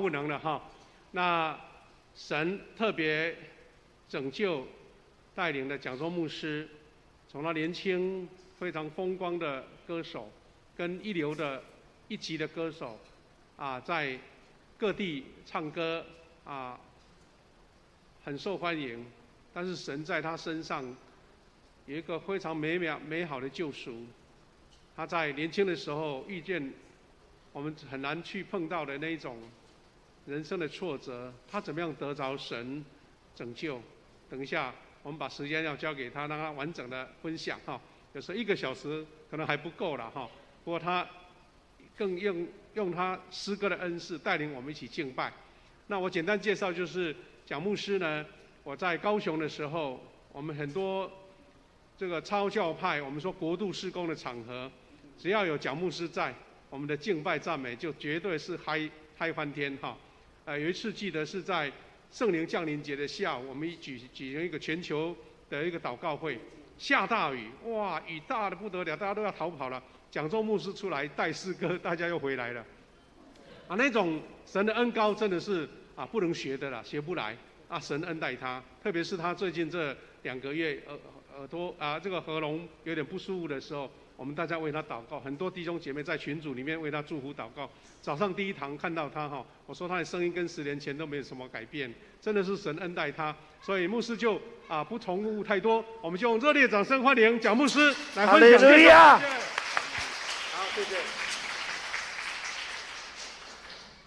不能了哈。那神特别拯救带领的蒋忠牧师，从他年轻非常风光的歌手，跟一流的一级的歌手在各地唱歌很受欢迎。但是神在他身上有一个非常美好的救赎。他在年轻的时候遇见我们很难去碰到的那一种人生的挫折，他怎么样得着神拯救？等一下我们把时间要交给他，让他完整的分享哈。有时候1个小时可能还不够了哈。不过他更用他诗歌的恩赐带领我们一起敬拜。那我简单介绍，就是蒋牧师呢，我在高雄的时候，我们很多这个超教派，我们说国度事工的场合，只要有蒋牧师在，我们的敬拜赞美就绝对是嗨翻天哈。有一次记得是在圣灵降临节的下午，我们举行一个全球的一个祷告会，下大雨，哇，雨大的不得了，大家都要逃跑了。蒋忠牧师出来带诗歌，大家又回来了。那种神的恩膏真的是不能学的啦，学不来神恩待他，特别是他最近这2个月耳朵这个喉咙有点不舒服的时候，我们大家为他祷告，很多弟兄姐妹在群组里面为他祝福祷告。早上第一堂看到他我说他的声音跟10年前都没有什么改变，真的是神恩待他。所以牧师就不重复太多，我们就用热烈掌声欢迎蒋牧师来分享。哈利路亚！好，谢谢。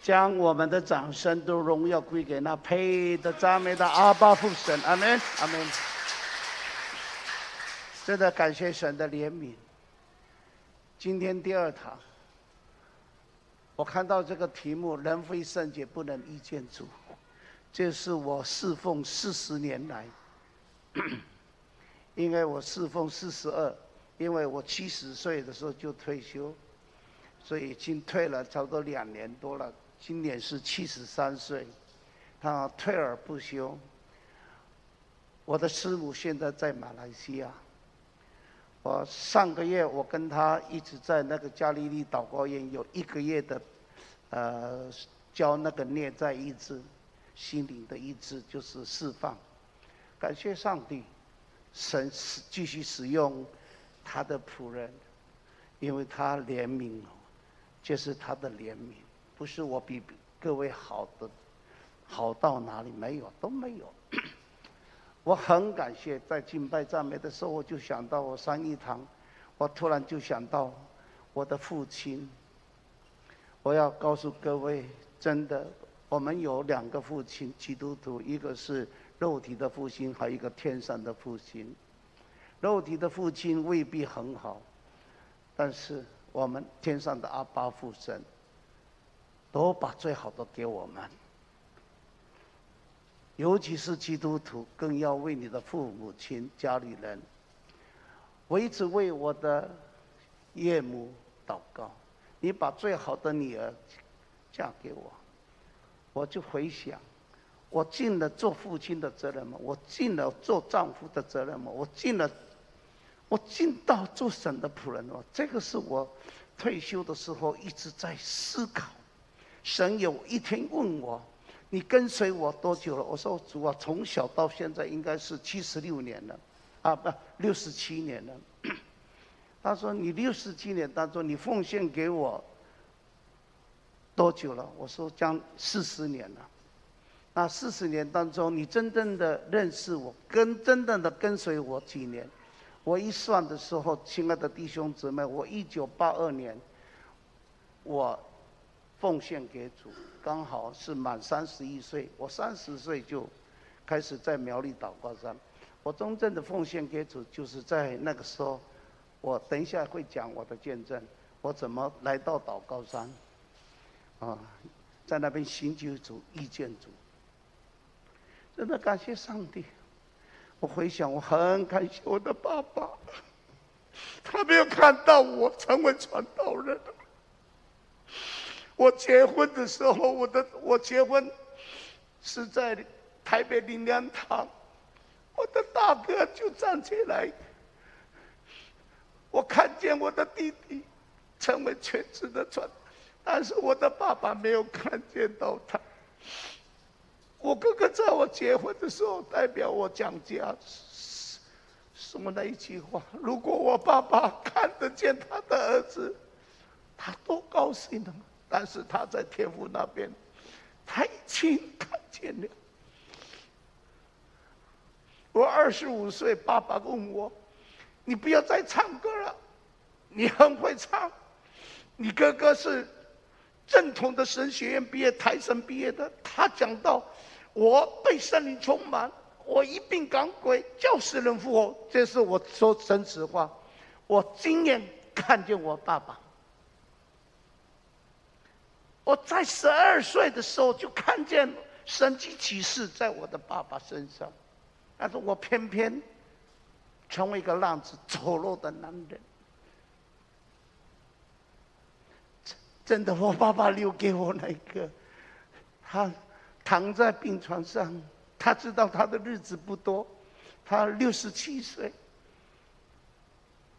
将我们的掌声都荣耀归给那配的赞美的阿爸父神，阿门，阿门。真的感谢神的怜悯。今天第2堂，我看到这个题目"人非圣洁，不能遇见主"，这是我侍奉40年来，因为我侍奉42，因为我70岁的时候就退休，所以已经退了差不多2年多了。今年是73岁，他退而不休。我的师母现在在马来西亚。我上个月我跟他一直在那个加利利祷告院有1个月的，教那个内在医治、心灵的医治，就是释放。感谢上帝，神继续使用他的仆人，因为他怜悯我，就是他的怜悯。不是我比各位好到哪里，没有，都没有。我很感谢，在敬拜赞美的时候，我就想到我上一堂，我突然就想到我的父亲。我要告诉各位，真的，我们有2个父亲，基督徒，一个是肉体的父亲，还有一个天上的父亲。肉体的父亲未必很好，但是我们天上的阿爸父神都把最好的给我们。尤其是基督徒，更要为你的父母亲、家里人。我一直为我的岳母祷告，你把最好的女儿嫁给我。我就回想，我尽了做父亲的责任吗？我尽了做丈夫的责任吗？我尽到做神的仆人吗？这个是我退休的时候一直在思考。神有一天问我，你跟随我多久了？我说主啊，从小到现在应该是76年了，67年了。他说你67年当中，你奉献给我多久了？我说将40年了。那40年当中，你真正的认识我，真正的跟随我几年？我一算的时候，亲爱的弟兄姊妹，我1982年，我奉献给主，刚好是满31岁。我30岁就开始在苗栗祷告山。我真正的奉献给主，就是在那个时候。我等一下会讲我的见证，我怎么来到祷告山，在那边寻求主、遇见主。真的感谢上帝。我回想，我很感谢我的爸爸，他没有看到我成为传道人。我结婚的时候，我结婚是在台北灵粮堂，我的大哥就站起来，我看见我的弟弟成为全职的但是我的爸爸没有看见到他。我哥哥在我结婚的时候代表我讲家说那一句话：如果我爸爸看得见他的儿子，他多高兴啊！但是他在天父那边，他已经看见了。我25岁，爸爸问我：“你不要再唱歌了，你很会唱。你哥哥是正统的神学院毕业，台神毕业的。他讲到我对圣灵充满，我一并赶鬼，叫世人复活。这是我说真实话，我亲眼看见我爸爸。我在12岁的时候就看见神迹奇事在我的爸爸身上，但是我偏偏成为一个浪子，丑陋的男人。真的，我爸爸留给我那个，他躺在病床上，他知道他的日子不多，他67岁。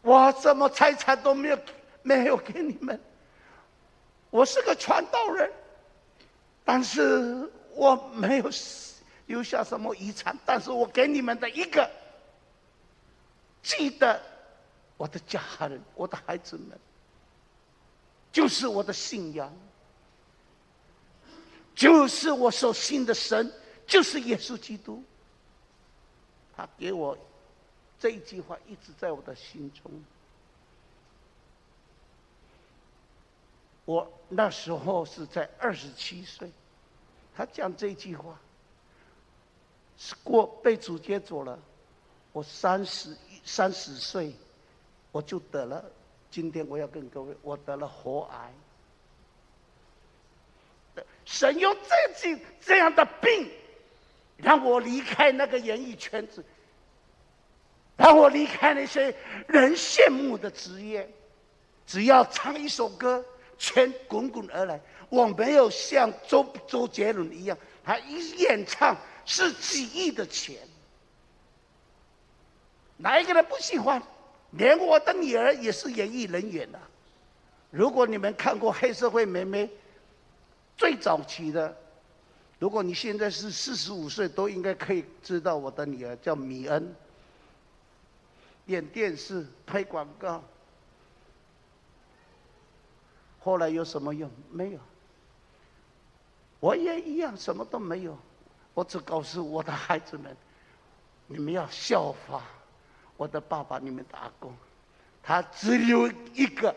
我什么财产都没有给你们，我是个传道人，但是我没有留下什么遗产，但是我给你们的一个，记得我的家人，我的孩子们，就是我的信仰，就是我所信的神，就是耶稣基督。他给我这一句话一直在我的心中。我那时候是在27岁，他讲这句话，是被主接走了。我30岁，我就得了。今天我要跟各位，我得了喉癌。神用这样的病，让我离开那个演艺圈子，让我离开那些人羡慕的职业。只要唱一首歌，钱滚滚而来。我没有像周杰伦一样，他一演唱是几亿的钱。哪一个人不喜欢？连我的女儿也是演艺人员啊。如果你们看过黑社会妹妹最早期的，如果你现在是45岁，都应该可以知道我的女儿叫米恩，演电视拍广告。后来有什么用？没有。我也一样，什么都没有。我只告诉我的孩子们，你们要效法我的爸爸，你们的阿公，他只有一个，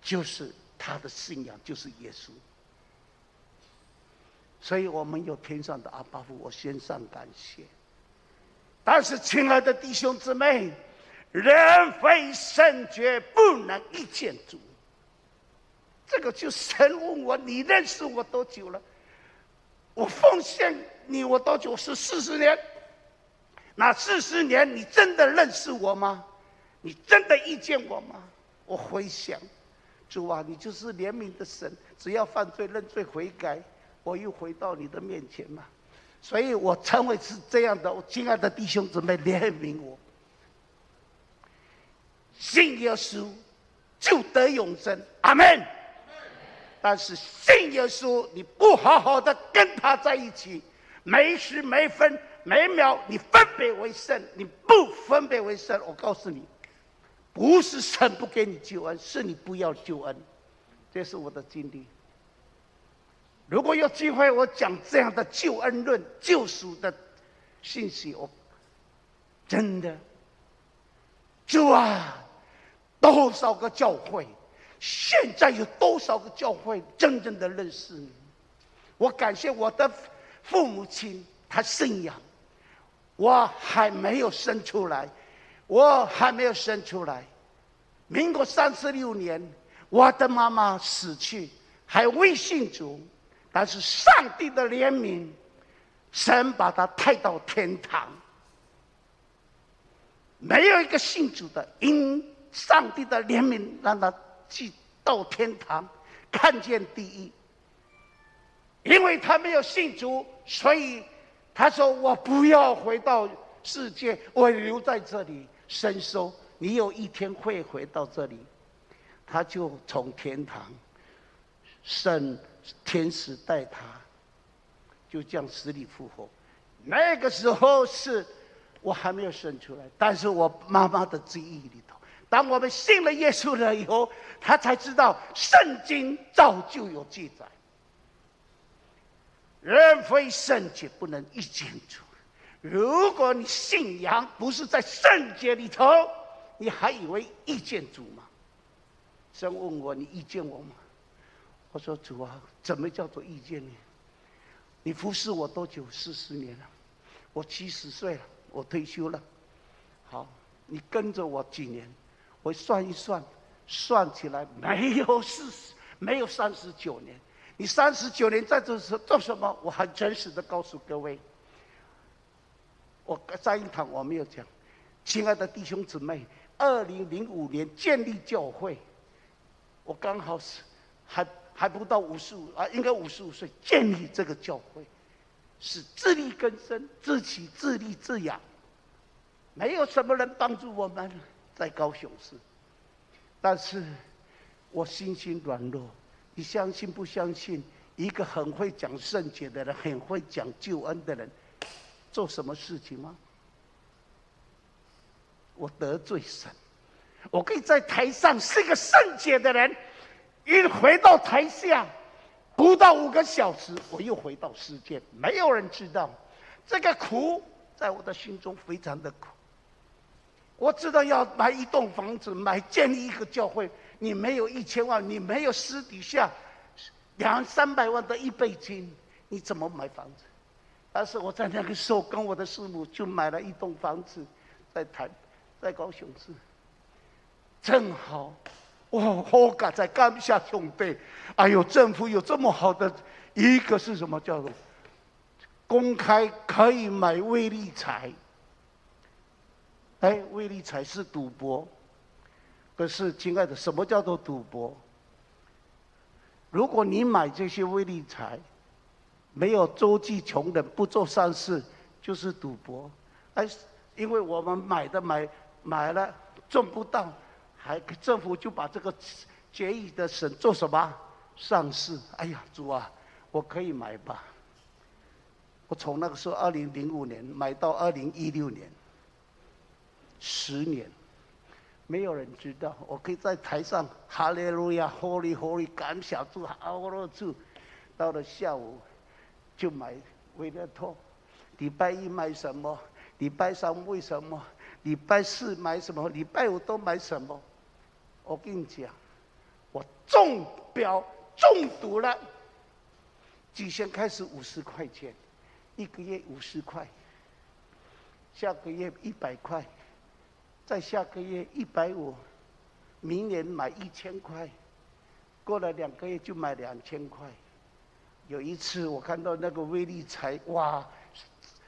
就是他的信仰，就是耶稣。所以我们有天上的阿爸父，我献上感谢。但是，亲爱的弟兄姊妹，人非圣洁，不能一见主。这个就神问我：你认识我多久了？我奉献你我多久？是40年。那40年，你真的认识我吗？你真的遇见我吗？我回想，主啊，你就是怜悯的神，只要犯罪认罪悔改，我又回到你的面前嘛。所以我成为是这样的，亲爱的弟兄姊妹，怜悯我。信耶稣就得永生，阿们。但是信耶稣，你不好好的跟他在一起，每时每分每秒你分别为圣，你不分别为圣，我告诉你，不是神不给你救恩，是你不要救恩。这是我的经历。如果有机会，我讲这样的救恩论、救赎的信息，我真的，主啊，多少个教会，现在有多少个教会真正的认识你？我感谢我的父母亲，他信仰。我还没有生出来，民国36年，我的妈妈死去，还未信主，但是上帝的怜悯，神把她带到天堂。没有一个信主的，因上帝的怜悯，让他去到天堂，看见地狱。因为他没有信主，所以他说：“我不要回到世界，我留在这里。”神说：“你有一天会回到这里。”他就从天堂神天使带他，就这样死里复活。那个时候是我还没有生出来，但是我妈妈的记忆里头，当我们信了耶稣了以后，他才知道圣经早就有记载，人非圣洁不能一见主。如果你信仰不是在圣洁里头，你还以为遇见主吗？神问我，你遇见我吗？我说主啊，怎么叫做遇见你？你服侍我多久？40年了，我70岁了，我退休了。好，你跟着我几年？我算一算，算起来没有39年。你39年在这做什么？我很真实的告诉各位，我在一堂我没有讲，亲爱的弟兄姊妹，2005年建立教会，我刚好是还不到55啊，应该55岁建立这个教会，是自力更生、自起自立自养，没有什么人帮助我们，在高雄市。但是我心软弱，你相信不相信？一个很会讲圣洁的人，很会讲救恩的人，做什么事情吗？我得罪神，我可以在台上是个圣洁的人，一回到台下，不到5个小时，我又回到世界，没有人知道。这个苦在我的心中非常的苦。我知道要买一栋房子，建立一个教会，你没有1000万，你没有私底下200-300万的一倍金，你怎么买房子？但是我在那个时候跟我的师母就买了一栋房子，在高雄市，正好，我感在感谢兄弟，哎呦，政府有这么好的一个是什么叫做公开可以买威力彩，威力彩是赌博，可是亲爱的，什么叫做赌博？如果你买这些威力彩，没有周济穷人，不做善事，就是赌博。因为我们买了中不到，政府就把这个决议的审做什么？上市。哎呀，主啊，我可以买吧？我从那个时候2005年买到2016年，10年。没有人知道，我可以在台上哈利路亚 ，Holy Holy， 感谢主，阿罗主。到了下午就买维乐透，礼拜1买什么？礼拜3为什么？礼拜4买什么？礼拜5都买什么？我跟你讲，我中毒了。举先开始50块钱，1个月50块，下个月100块。再下个月150，明年买1000块，过了2个月就买2000块。有一次我看到那个威力彩，哇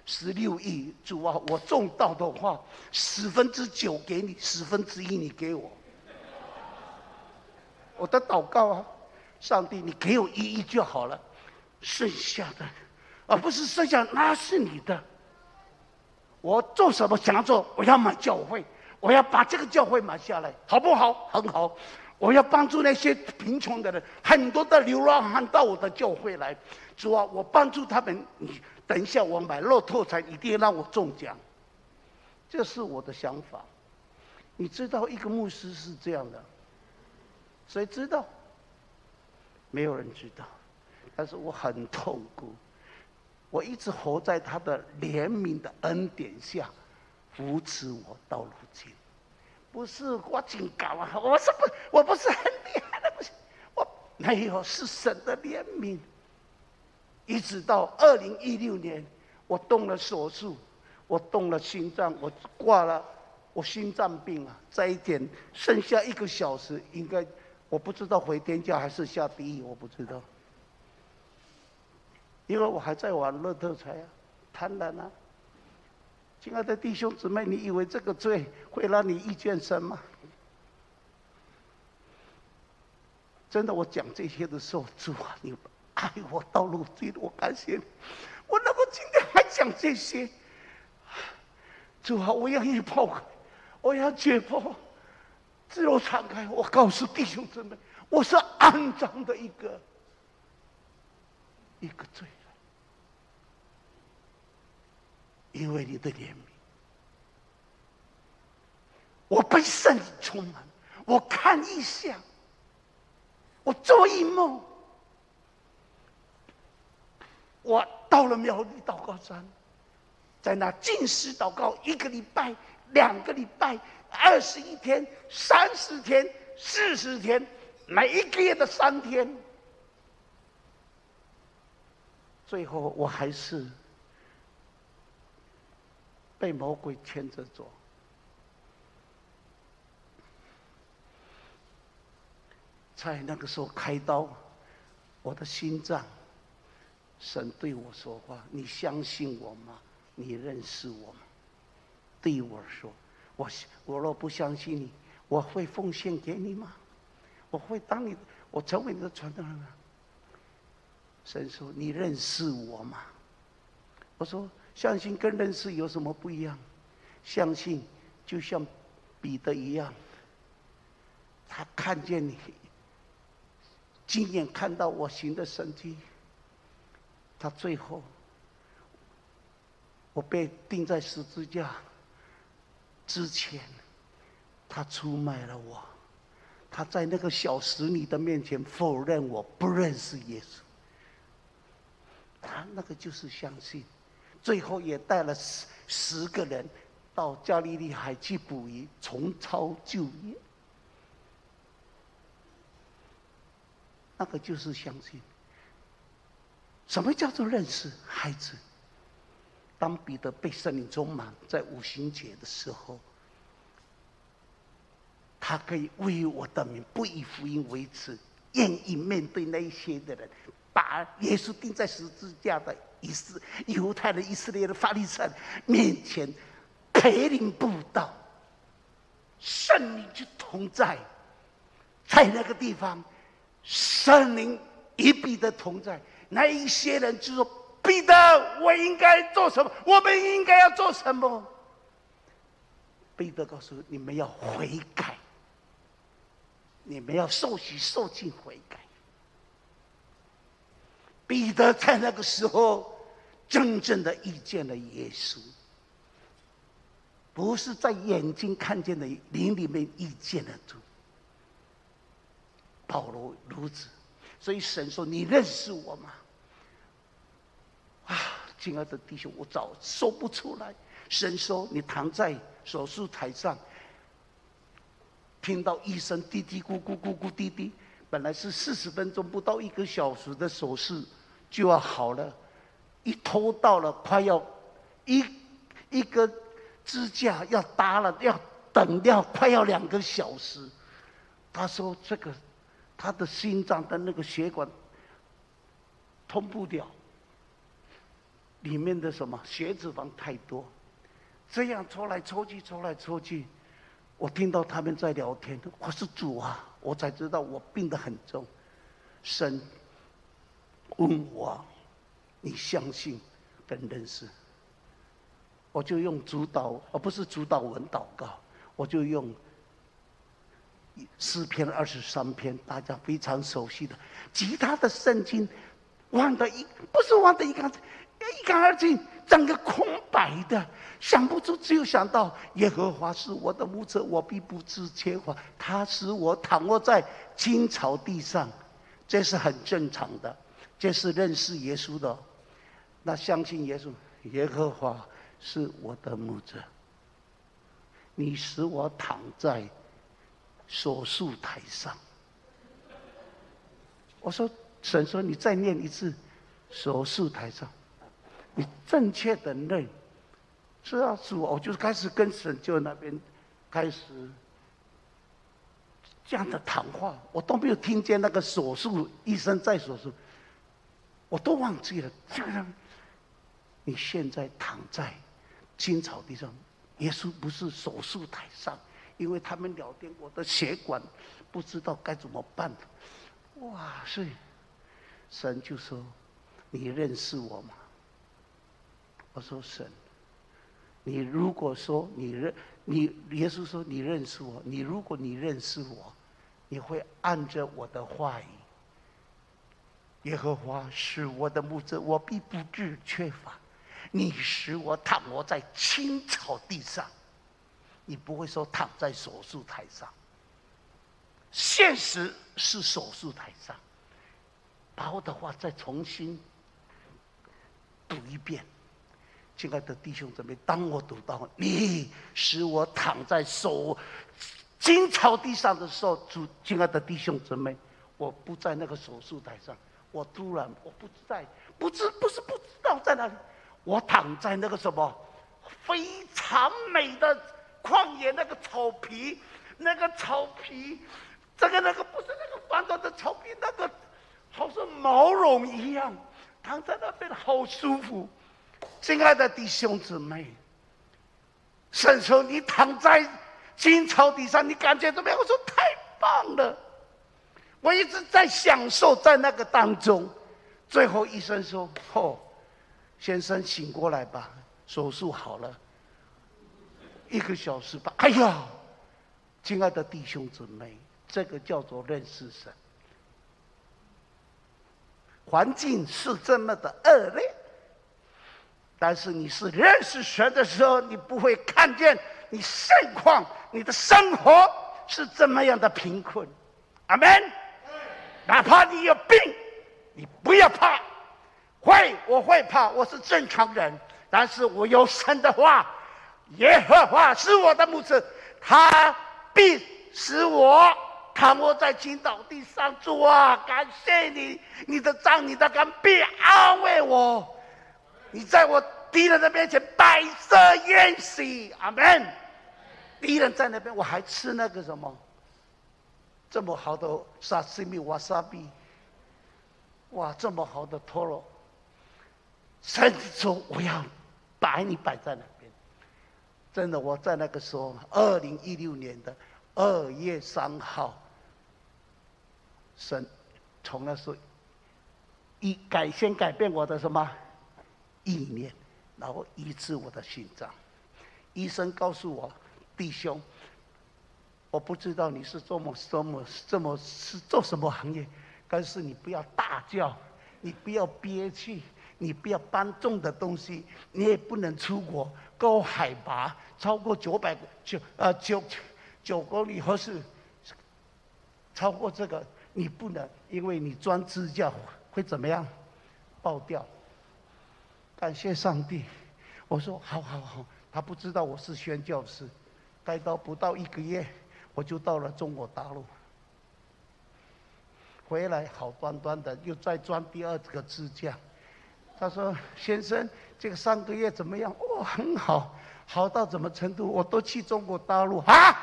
，16亿，主啊，我中到的话，9%给你，1/10你给我。我的祷告啊，上帝，你给我1亿就好了，剩下的，而不是剩下那是你的。我做什么想要做？我要买教会。我要把这个教会买下来，好不好？很好。我要帮助那些贫穷的人，很多的流浪汉到我的教会来。主啊，我帮助他们。你等一下，我买乐透彩一定让我中奖。这是我的想法。你知道，一个牧师是这样的，谁知道？没有人知道。但是我很痛苦，我一直活在他的怜悯的恩典下。扶持我到如今，不是我警告啊！我不是很厉害的，不是我没有，是神的怜悯。一直到2016年，我动了手术，我动了心脏，我挂了，我心脏病啊，在一点剩下1个小时，应该我不知道回天家还是下地狱，我不知道，因为我还在玩乐透彩啊，贪婪啊。亲爱的弟兄姊妹，你以为这个罪会让你遇见神吗？真的，我讲这些的时候，主啊，你爱我到如今，我感谢你。我能够今天还讲这些，主啊，我要一抛，我要解剖，自由敞开。我告诉弟兄姊妹，我是肮脏的一个，一个罪人，因为你的怜悯，我被圣灵充满，我看异象，我做异梦，我到了苗栗祷告山，在那禁食祷告1个礼拜、2个礼拜、21天、30天、40天，每1个月的3天，最后我还是被魔鬼牵着走。在那个时候开刀，我的心脏，神对我说话：“你相信我吗？你认识我吗？”对我说：“我若不相信你，我会奉献给你吗？我会我成为你的传道人吗？”神说：“你认识我吗？”我说：“相信跟认识有什么不一样？相信就像彼得一样，他看见你。”亲眼看到我行的神迹，他最后，我被钉在十字架之前，他出卖了我，他在那个小使女的面前否认我不认识耶稣，他那个就是相信，最后也带了10个人到加利利海去捕鱼，重操旧业。那个就是相信。什么叫做认识？孩子，当彼得被圣灵充满，在五旬节的时候，他可以为我的名不以福音为耻，愿意面对那一些的人，把耶稣钉在十字架的犹太人、以色列的法利赛人面前培灵布道，圣灵就同在，在那个地方。圣灵与彼得同在，那一些人就说：“彼得，我应该做什么？我们应该要做什么？”彼得告诉你们要悔改，你们要受洗受尽悔改。彼得在那个时候真正的遇见了耶稣，不是在眼睛看见的，灵里面遇见了主。保罗如此，所以神说：“你认识我吗？”啊，亲爱的弟兄，我早说不出来。神说：“你躺在手术台上，听到医生嘀嘀咕咕咕咕嘀嘀，本来是40分钟不到1个小时的手术就要好了，一拖到了快要一个支架要搭了，要等掉快要2个小时。”他说：“这个。”他的心脏的那个血管通不了，里面的什么血脂肪太多，这样抽来抽去，抽来抽去，我听到他们在聊天。我说：“主啊！”我才知道我病得很重。神问我：“你相信跟认识？”我就用主祷，而不是主祷文祷告，我就用诗篇23篇，大家非常熟悉的。其他的圣经忘得不是忘得一干二净，整个空白的，想不出，只有想到耶和华是我的牧者，我必不致缺乏。他使我躺卧在青草地上，这是很正常的，这是认识耶稣的。那相信耶稣，耶和华是我的牧者，你使我躺在手术台上。我说：“神说你再念一次，手术台上。”你正确的认，是啊，主，我就开始跟神就那边开始这样的谈话，我都没有听见那个手术医生在手术，我都忘记了。这个人，你现在躺在青草地上，耶稣不是手术台上，因为他们聊天，我的血管不知道该怎么办。哇，所以神就说：“你认识我吗？”我说：“神，你如果说耶稣说你认识我，如果你认识我，你会按着我的话语耶和华是我的牧者，我必不致缺乏。你使我躺卧在青草地上。你不会说躺在手术台上，现实是手术台上。把我的话再重新读一遍。亲爱的弟兄姊妹，当我读到你使我躺在青草地上的时候，亲爱的弟兄姊妹，我不在那个手术台上，我突然我不在，不是不知道在哪里，我躺在那个什么非常美的旷野，那个草皮，那个不是那个繁多的草皮，那个好像毛绒一样，躺在那边好舒服。亲爱的弟兄姊妹，神说你躺在青草地上，你感觉怎么样？我说太棒了，我一直在享受在那个当中。最后医生说：“先生醒过来吧，手术好了，1个小时吧。”哎呀，亲爱的弟兄姊妹，这个叫做认识神。环境是这么的恶劣，但是你是认识神的时候，你不会看见你现况，你的生活是这么样的贫困。阿们。哪怕你有病，你不要怕。我会怕，我是正常人，但是我有神的话，耶和华是我的牧者，他必使我躺卧在青草地上。主啊，感谢你，你的杖你的竿必安慰我，你在我敌人的面前摆设筵席。阿们。敌人在那边，我还吃那个什么这么好的沙西米瓦萨比，哇，这么好的托罗，神说我要把你摆在那边。真的，我在那个时候，2016年的2月3号，神从那时候先改变我的什么意念，然后医治我的心脏。医生告诉我，弟兄，我不知道你是做什么行业，但是你不要大叫，你不要憋气，你不要搬重的东西，你也不能出国，高海拔超过9公里，或是超过这个你不能，因为你装支架会怎么样？爆掉。感谢上帝，我说好。他不知道我是宣教师，待到不到1个月，我就到了中国大陆。回来好端端的，又再装第2个支架。他说：“先生，这个3个月怎么样？”哦，很好，好到什么程度？我都去中国大陆啊！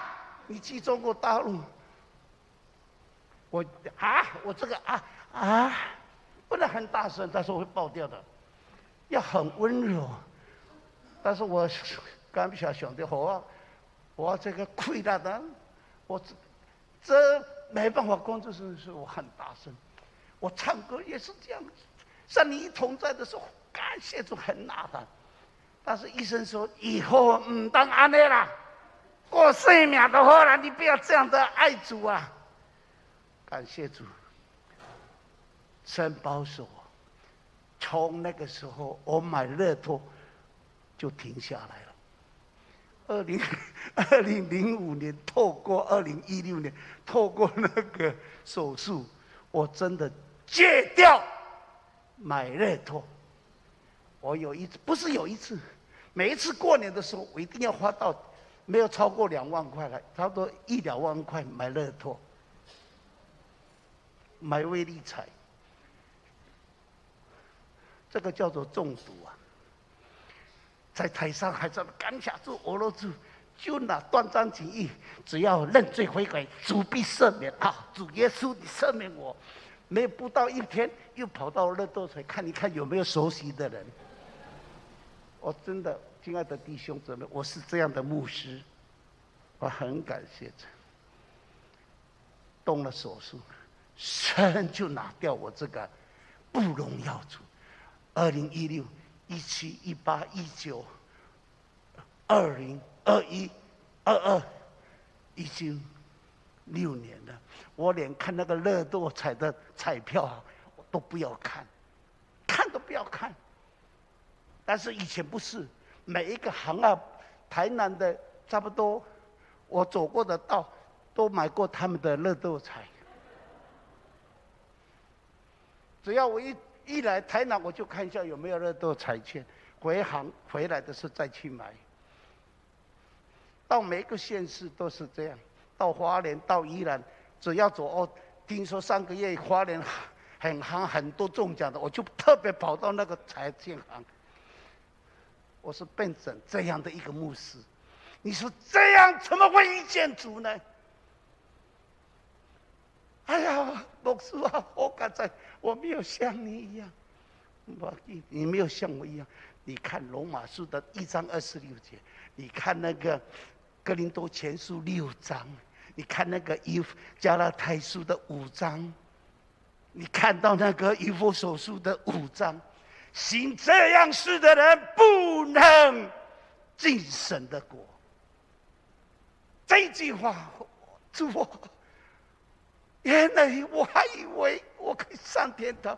你去中国大陆？我这个不能很大声，他说会爆掉的，要很温柔。但是我刚不想想的我这个亏大的，我这没办法工作是我很大声，我唱歌也是这样，像你一同在的时候，感谢主很呐喊。但是医生说以后当安内啦，过4秒的话了，你不要这样的爱主啊！感谢主，神保守我。从那个时候，我买乐透就停下来了。2005年透过2016年透过那个手术，我真的戒掉买乐透。我不是有一次，每一次过年的时候，我一定要花到没有超过2万块来，差不多1-2万块买乐透，买威力彩。这个叫做中毒啊！在台上还在赶下住、俄罗斯，就拿断章取义，只要认罪悔改，主必赦免啊！主耶稣，你赦免我。没有不到1天，又跑到乐透彩看一看有没有熟悉的人。我真的，亲爱的弟兄姊妹，我是这样的牧师，我很感谢神。动了手术，神就拿掉我这个不荣耀主。2016、17、18、19、20、21、22，已经6年了。我连看那个乐透彩的彩票，我都不要看，看都不要看。但是以前不是，每一个行啊，台南的差不多，我走过的道都买过他们的乐透彩。只要我一来台南，我就看一下有没有乐透彩券，回来的时候再去买。到每一个县市都是这样，到花莲、到宜兰，只要走听说上个月花莲很行，很多中奖的，我就特别跑到那个彩券行。我是变成这样的一个牧师，你说这样怎么会遇见主呢？哎呀，牧师啊，我刚才我没有像你一样，你没有像我一样。你看罗马书的1章26节，你看那个哥林多前书6章，你看那个加拉太书的5章，你看到那个以弗所书的5章。行这样事的人不能进神的国。这句话，主啊，原来我还以为我可以上天堂。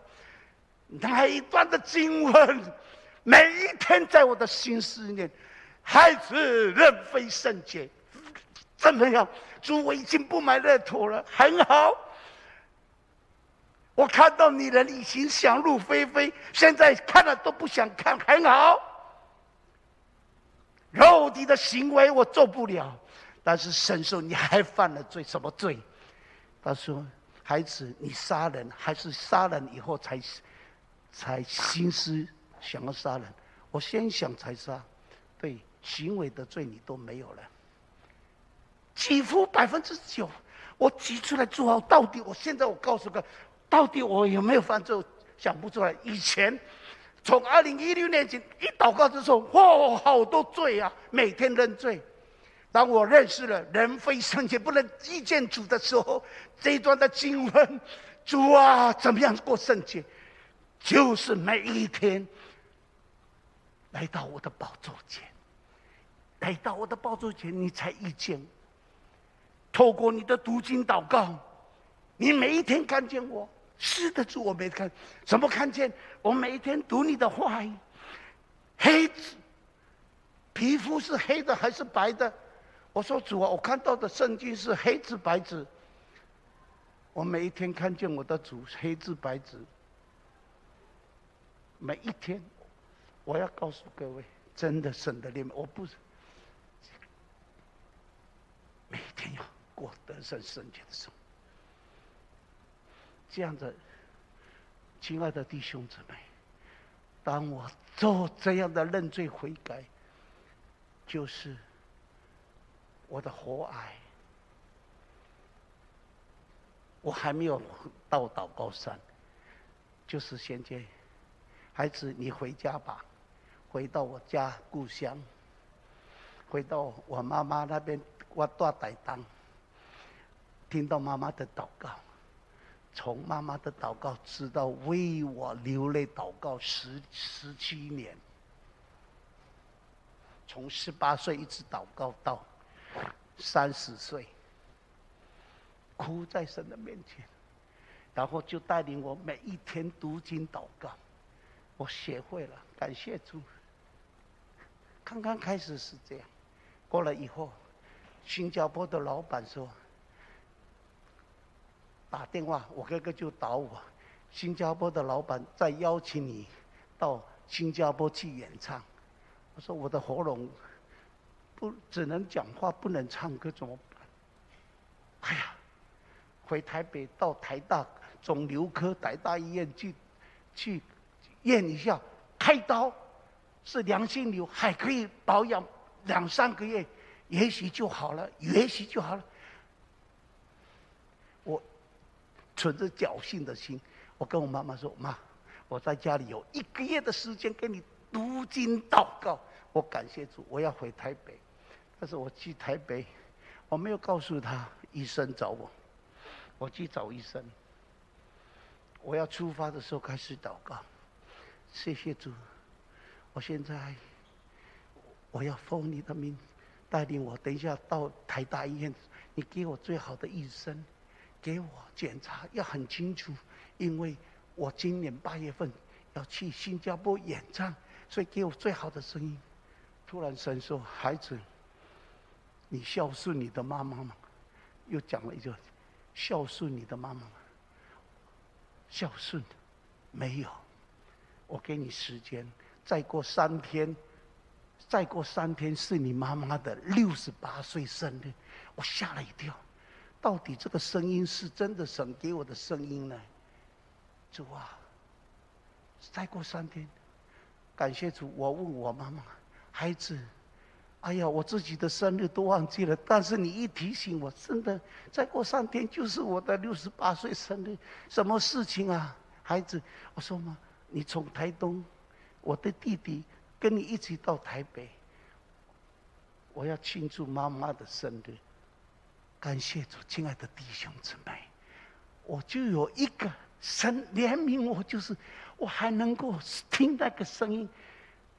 那一段的经文，每一天在我的心思念。孩子人非圣洁，怎么样？主，我已经不买乐透了，很好。我看到你的已经想入非非，现在看了都不想看，很好。肉体的行为我做不了，但是神说你还犯了罪，什么罪？他说：“孩子，你杀人还是杀人以后才心思想要杀人？我先想才杀，对行为的罪你都没有了，几乎9%。我提出来做好，到底我现在我告诉个。”到底我有没有犯罪？想不出来。以前，从2016年前一祷告之后，哇，好多罪啊！每天认罪。当我认识了人非圣洁不能遇见主的时候，这一段的经文，主啊，怎么样过圣洁？就是每一天来到我的宝座前，来到我的宝座前，你才遇见我。透过你的读经祷告，你每一天看见我。是的，主，我没看，怎么看见？我每一天读你的话语，黑子，皮肤是黑的还是白的？我说主啊，我看到的圣经是黑字白字。我每一天看见我的主黑字白字，每一天，我要告诉各位，真的神的怜悯，我不是每一天要过得胜圣洁的生活。这样的，亲爱的弟兄姊妹，当我做这样的认罪悔改，就是我的活癌。我还没有到祷告山，就是先见，孩子，你回家吧，回到我家故乡，回到我妈妈那边，我大台东，听到妈妈的祷告。从妈妈的祷告知道为我流泪祷告17年，从18岁一直祷告到30岁，哭在神的面前，然后就带领我每一天读经祷告，我学会了，感谢主。刚刚开始是这样，过了以后，新加坡的老板说。打电话，我哥哥就打我，新加坡的老板在邀请你到新加坡去演唱。我说我的喉咙只能讲话，不能唱歌，怎么办？哎呀，回台北到台大肿瘤科台大医院去验一下，开刀是良性瘤，还可以保养2、3个月，也许就好了，也许就好了。我存着侥幸的心，我跟我妈妈说：“妈，我在家里有1个月的时间给你读经祷告。我感谢主，我要回台北。但是我去台北，我没有告诉他医生找我，我去找医生。我要出发的时候开始祷告，谢谢主，我现在我要奉你的名带领我，等一下到台大医院，你给我最好的医生。”给我检查要很清楚，因为我今年8月份要去新加坡演唱，所以给我最好的声音。突然神说：“孩子，你孝顺你的妈妈吗？”又讲了一句：“孝顺你的妈妈吗？”孝顺，没有。我给你时间，再过3天，再过3天是你妈妈的68岁生日。我吓了一跳，到底这个声音是真的神给我的声音呢？主啊，再过3天，感谢主。我问我妈妈：“孩子，哎呀，我自己的生日都忘记了，但是你一提醒我，真的再过3天就是我的68岁生日，什么事情啊，孩子？”我说：“妈，你从台东，我的弟弟跟你一起到台北，我要庆祝妈妈的生日。”感谢主，亲爱的弟兄姊妹，我就有一个神怜悯我，就是我还能够听那个声音，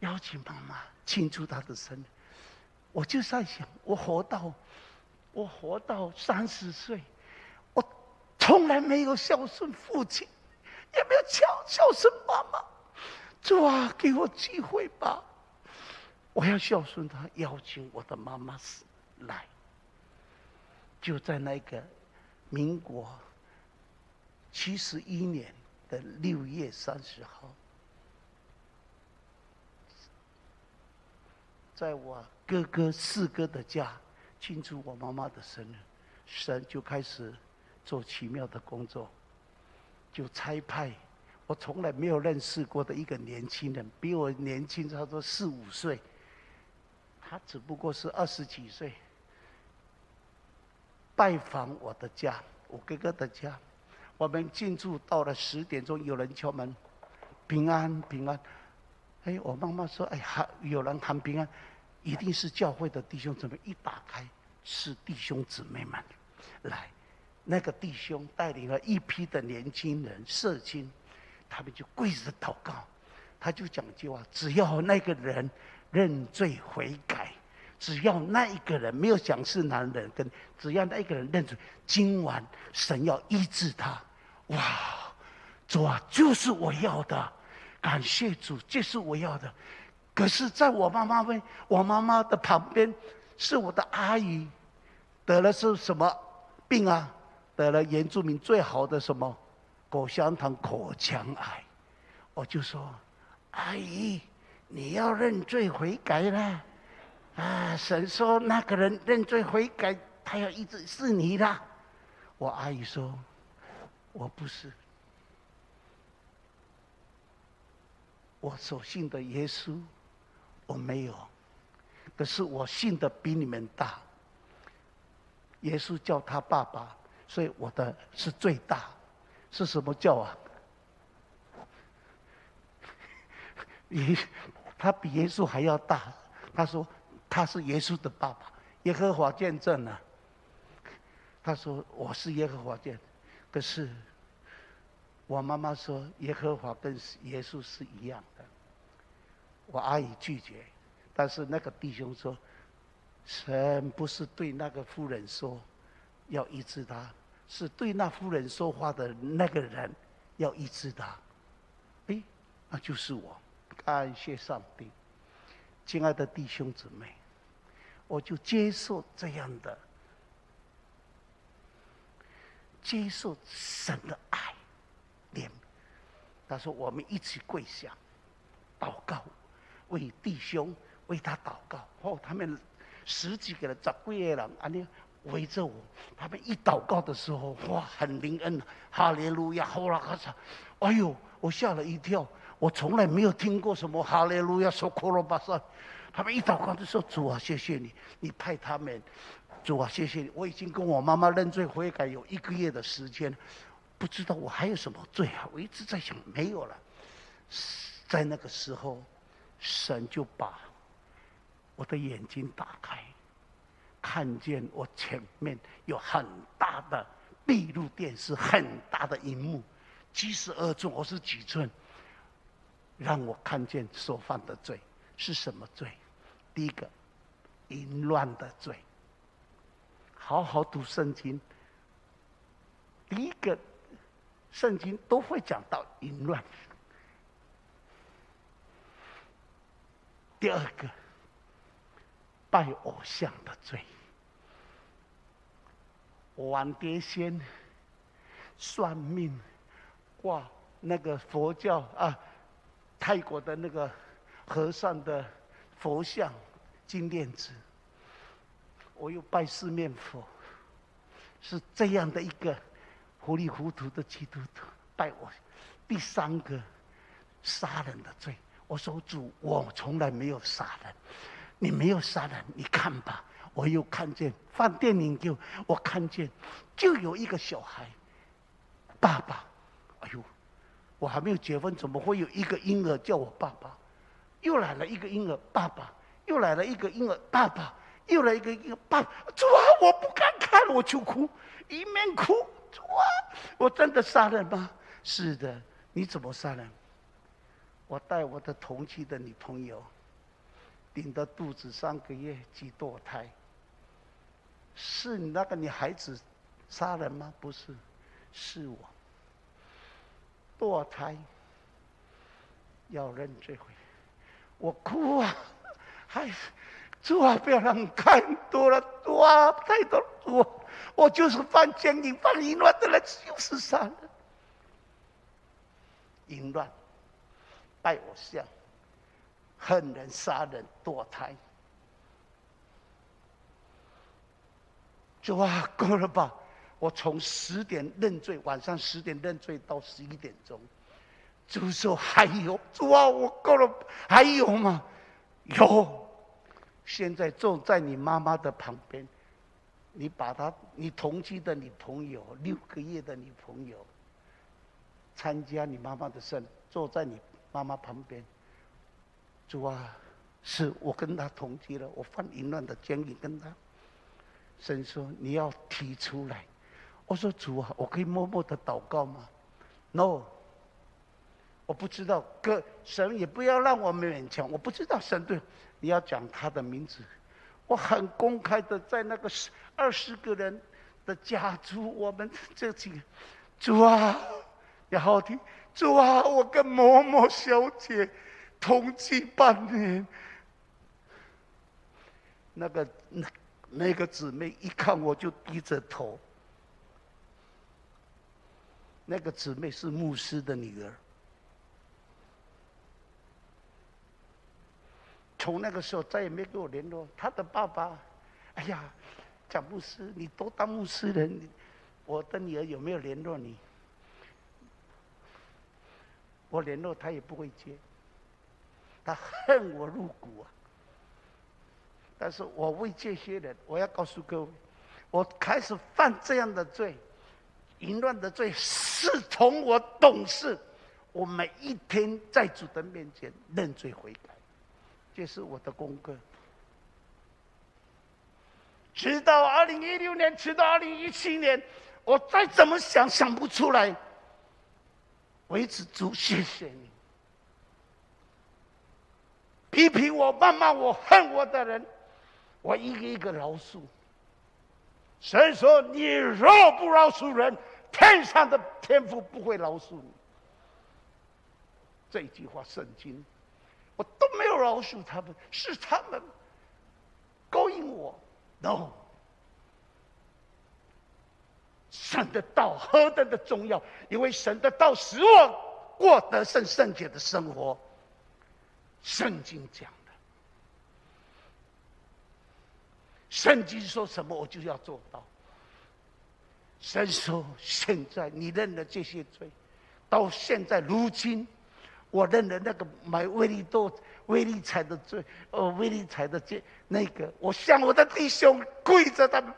邀请妈妈庆祝她的生日。我就在想，我活到30岁，我从来没有孝顺父亲，也没有孝顺妈妈。主啊，给我机会吧！我要孝顺他，邀请我的妈妈来。就在那个民国71年的6月30号，在我哥哥4哥的家庆祝我妈妈的生日，神就开始做奇妙的工作，就差派我从来没有认识过的一个年轻人，比我年轻差不多4、5岁，他只不过是20几岁，拜访我的家，我哥哥的家。我们进驻到了10点钟，有人敲门，平安平安。哎，我妈妈说：“哎，有人喊平安，一定是教会的弟兄姊妹。”一打开，是弟兄姊妹们来。那个弟兄带领了一批的年轻人社青，他们就跪着祷告。他就讲一句话：只要那个人认罪悔改，只要那一个人，没有讲是男人跟，只要那一个人认罪，今晚神要医治他。哇，主啊，就是我要的，感谢主，这是我要的。可是在我妈妈的旁边是我的阿姨，得了是什么病啊？得了原住民最好的什么口香糖口腔癌。我就说：“阿姨，你要认罪悔改了。”啊，神说那个人认罪悔改，他要医治是你啦。我阿姨说：“我不是，我所信的耶稣我没有，可是我信的比你们大。耶稣叫他爸爸，所以我的是最大。是什么叫啊？他比耶稣还要大。他说他是耶稣的爸爸，耶和华见证啊。他说我是耶和华见证，可是我妈妈说耶和华跟耶稣是一样的。我阿姨拒绝，但是那个弟兄说，神不是对那个妇人说要医治他，是对那妇人说话的那个人要医治他。哎，那就是我，感谢上帝。亲爱的弟兄姊妹，我就接受这样的，接受神的爱怜悯。他说我们一起跪下祷告，为弟兄为他祷告。哦，他们10几个人10几个人安尼围着我，他们一祷告的时候，哇，很灵恩，哈利路亚，呼啦哈嚓，哎呦，我吓了一跳。我从来没有听过什么哈利路亚说科罗巴萨，他们一祷告就说：“主啊，谢谢你，你派他们。主啊，谢谢你。我已经跟我妈妈认罪悔改有1个月的时间，不知道我还有什么罪啊？我一直在想，没有了。在那个时候，神就把我的眼睛打开，看见我前面有很大的闭路电视，很大的荧幕，72寸，我是几寸？让我看见所犯的罪是什么罪？第一个，淫乱的罪。好好读圣经。第一个圣经都会讲到淫乱。第二个，拜偶像的罪。玩碟仙、算命、挂那个佛教啊，泰国的那个和尚的佛像、金链子。我又拜四面佛，是这样的一个糊里糊涂的基督徒拜我。第三个，杀人的罪。我说主，我从来没有杀人，你没有杀人，你看吧。我又看见放电影给我看见，就有一个小孩，爸爸，哎呦，我还没有结婚，怎么会有一个婴儿叫我爸爸？又来了一个婴儿，爸爸，又来了一个婴儿，爸爸，又来一个婴儿，爸爸。主啊，我不敢看，我就哭，一面哭。主啊，我真的杀人吗？是的，你怎么杀人？我带我的同期的女朋友，顶着肚子3个月去堕胎。是你那个女孩子杀人吗？不是，是我堕胎要认罪悔。我哭啊，还是主啊，不要让你看多了，主啊，太多了，我就是犯奸淫、犯淫乱的人，就是杀人。淫乱、拜偶像、恨人、杀人、堕胎。主啊，够了吧！我从10点认罪，晚上10点认罪到11点钟。主说还有，主啊，我够了，还有吗？有。现在坐在你妈妈的旁边，你把你同居的女朋友，6个月的女朋友，参加你妈妈的生，坐在你妈妈旁边。主啊，是我跟她同居了，我犯淫乱的奸淫跟她。神说你要提出来。我说主啊，我可以默默的祷告吗 ？No， 我不知道，神也不要让我们勉强。我不知道神对你要讲他的名字。我很公开的在那个20个人的家族，我们这几个主啊，你好好听，主啊，我跟某某小姐同居半年，那个姊妹一看我就低着头。那个姊妹是牧师的女儿。从那个时候再也没跟我联络。她的爸爸，哎呀，蒋牧师，你都当牧师了，我的女儿有没有联络你？我联络她也不会接，她恨我入骨啊。但是我为这些人，我要告诉各位，我开始犯这样的罪，淫乱的罪，是从我懂事，我每一天在主的面前认罪悔改，这是我的功课。直到2016年，直到2017年，我再怎么想不出来。为止，主，谢谢你。批评我、谩骂我、恨我的人，我一个一个饶恕。神说：“你若不饶恕人，天上的天父不会饶恕你。”这一句话，圣经，我都没有饶恕他们，是他们勾引我。No， 神的道何等的重要，因为神的道使我过得圣洁的生活。圣经讲的，圣经说什么我就要做到。神说：“现在你认了这些罪，到现在如今，我认了那个买威力彩的罪，威力彩的那个，我向我的弟兄跪着，他们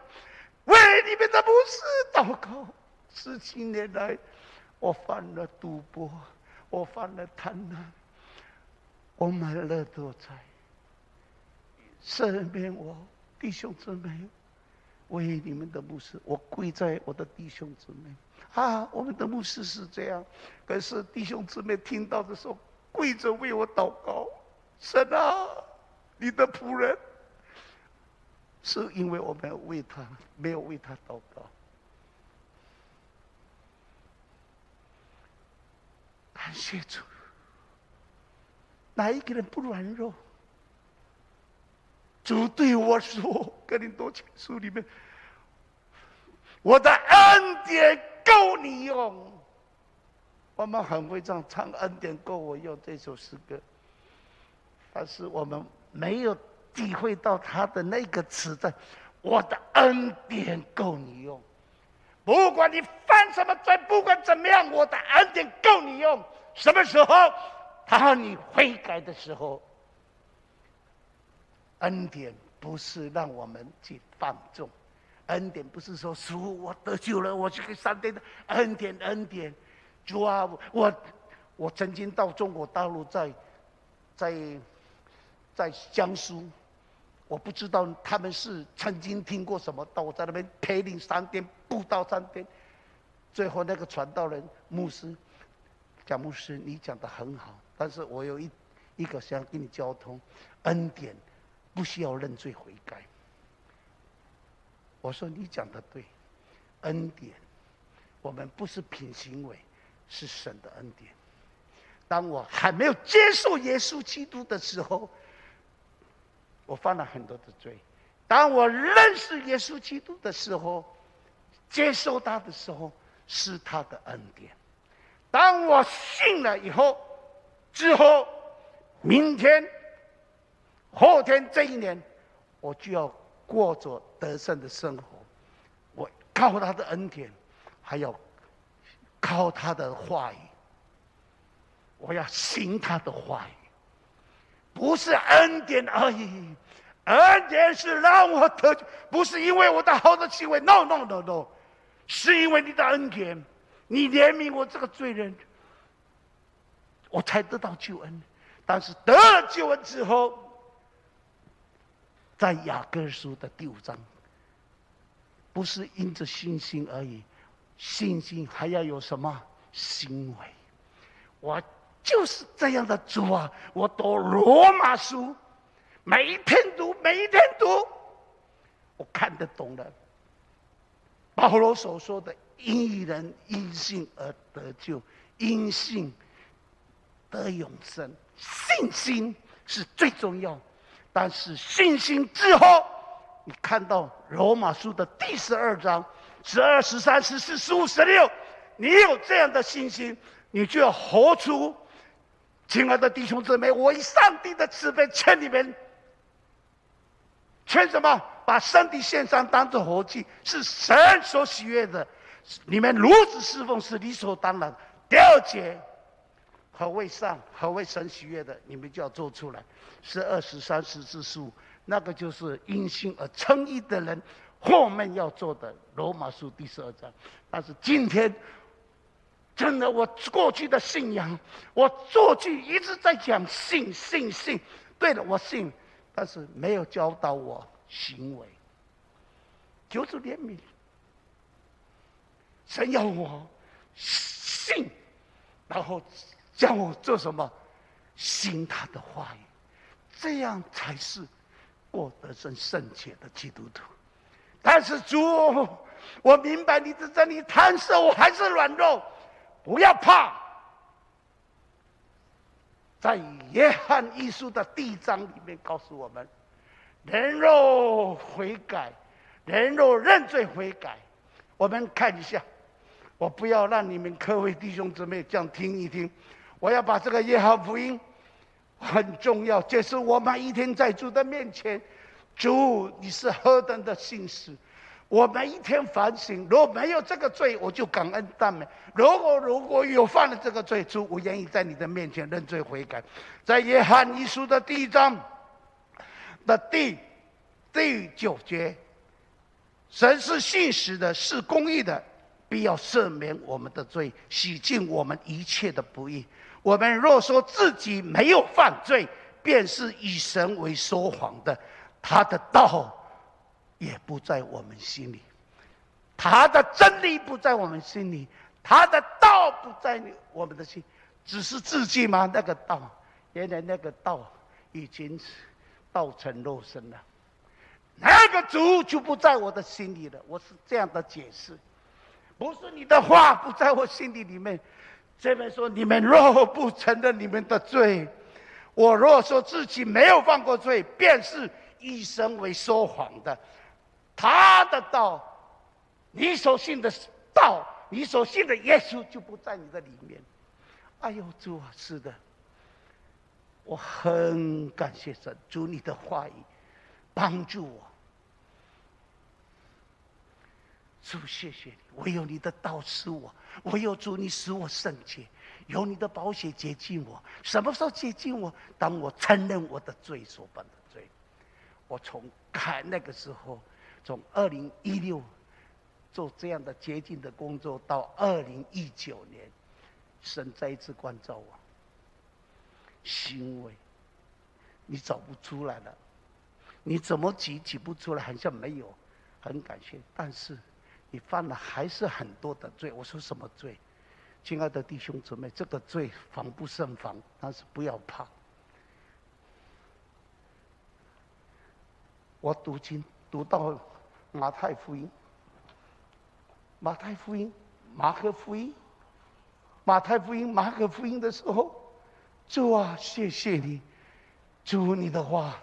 为你们的牧师祷告。17年来，我犯了赌博，我犯了贪婪，我买了多财，赦免我弟兄姊妹。”为你们的牧师，我跪在我的弟兄姊妹啊！我们的牧师是这样，可是弟兄姊妹听到的时候，跪着为我祷告。神啊，你的仆人，是因为我没有为他祷告。谢主。哪一个人不软弱？主对我说：“哥林多前书里面，我的恩典够你用。”我们很会唱“恩典够我用”这首诗歌，但是我们没有体会到他的那个词在“我的恩典够你用”。不管你犯什么罪，不管怎么样，我的恩典够你用。什么时候？当你悔改的时候。恩典不是让我们去放纵，恩典不是说主我得救了，我去给上帝的恩典。恩典，主啊，我曾经到中国大陆，在江苏，我不知道他们是曾经听过什么道，我在那边陪领3天，布道3天，最后那个传道人牧师讲：“牧师，你讲得很好，但是我有一个想跟你交通，恩典。”不需要认罪悔改。我说你讲的对，恩典，我们不是凭行为，是神的恩典。当我还没有接受耶稣基督的时候，我犯了很多的罪。当我认识耶稣基督的时候，接受他的时候，是他的恩典。当我信了以后，之后，明天。后天这一年，我就要过着得胜的生活。我靠他的恩典，还要靠他的话语。我要行他的话语，不是恩典而已。恩典是让我得救，不是因为我的好的行为。No， 是因为你的恩典，你怜悯我这个罪人，我才得到救恩。但是得了救恩之后，在雅各书的第5章，不是因着信心而已，信心还要有什么行为？我就是这样的主啊！我读罗马书，每一天读，我看得懂了。保罗所说的“因一人因信而得救，因信得永生”，信心是最重要。但是信心之后，你看到罗马书的第12章12、13、14、15、16，你有这样的信心，你就要活出。亲爱的弟兄姊妹，我以上帝的慈悲劝你们，劝什么？把身体献上，当作活祭，是神所喜悦的。你们如此侍奉是理所当然。第2节。何谓善？何谓神喜悦的？你们就要做出来。12、13、14、15，那个就是因信而称义的人后面要做的。罗马书第12章。但是今天，真的，我过去的信仰，我过去一直在讲信。对了，我信，但是没有教导我行为。求主怜悯，神要我信，然后叫我做什么？行他的话语，这样才是过得真圣洁的基督徒。但是主，我明白你的真理，但是我还是软弱，不要怕。在约翰一书的第1章里面告诉我们，人若悔改，人若认罪悔改，我们看一下。我不要让你们各位弟兄姊妹这样听一听，我要把这个约翰福音很重要，这是我们一天在主的面前，主你是何等的信实。我每一天反省，如果没有这个罪，我就感恩赞美；如果有犯了这个罪，主我愿意在你的面前认罪悔改。在约翰一书的第1章的第9节，神是信实的，是公义的，必要赦免我们的罪，洗净我们一切的不义。我们若说自己没有犯罪，便是以神为说谎的，他的道也不在我们心里，他的真理不在我们心里，他的道不在我们的心，只是字句吗？那个道，原来那个道已经道成肉身了，那个主就不在我的心里了。我是这样的解释，不是你的话不在我心里里面，这边说：你们若不承认你们的罪，我若说自己没有犯过罪，便是以神为说谎的。他的道，你所信的道，你所信的耶稣就不在你的里面。哎呦，主啊，是的，我很感谢神，主你的话语帮助我。主，谢谢你，唯有你的道使我，唯有主你使我圣洁，有你的宝血洁净我。什么时候洁净我？当我承认我的罪所犯的罪。我从那个时候，从2016做这样的洁净的工作，到2019年，神再一次关照我。行为，你找不出来了，你怎么挤不出来，好像没有。很感谢，但是你犯了还是很多的罪。我说什么罪？亲爱的弟兄姊妹，这个罪防不胜防，但是不要怕。我读经读到马太福音、马太福音、马可福音、马太福音、马可福音的时候，主啊，谢谢你，主你的话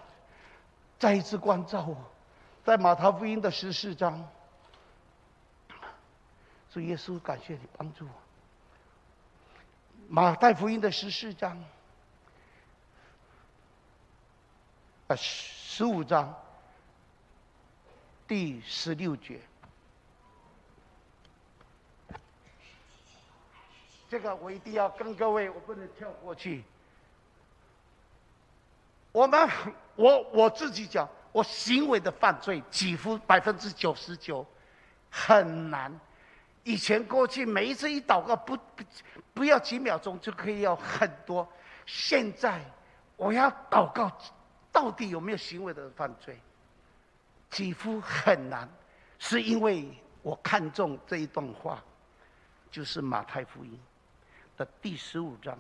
再一次关照我，在马太福音的14章，主耶稣，感谢你帮助我。马太福音的14章，15章第16节，这个我一定要跟各位，我不能跳过去。我自己讲，我行为的犯罪几乎99%很难。以前过去每一次一祷告不要几秒钟就可以要很多，现在我要祷告，到底有没有行为的犯罪，几乎很难，是因为我看中这一段话，就是马太福音的第15章，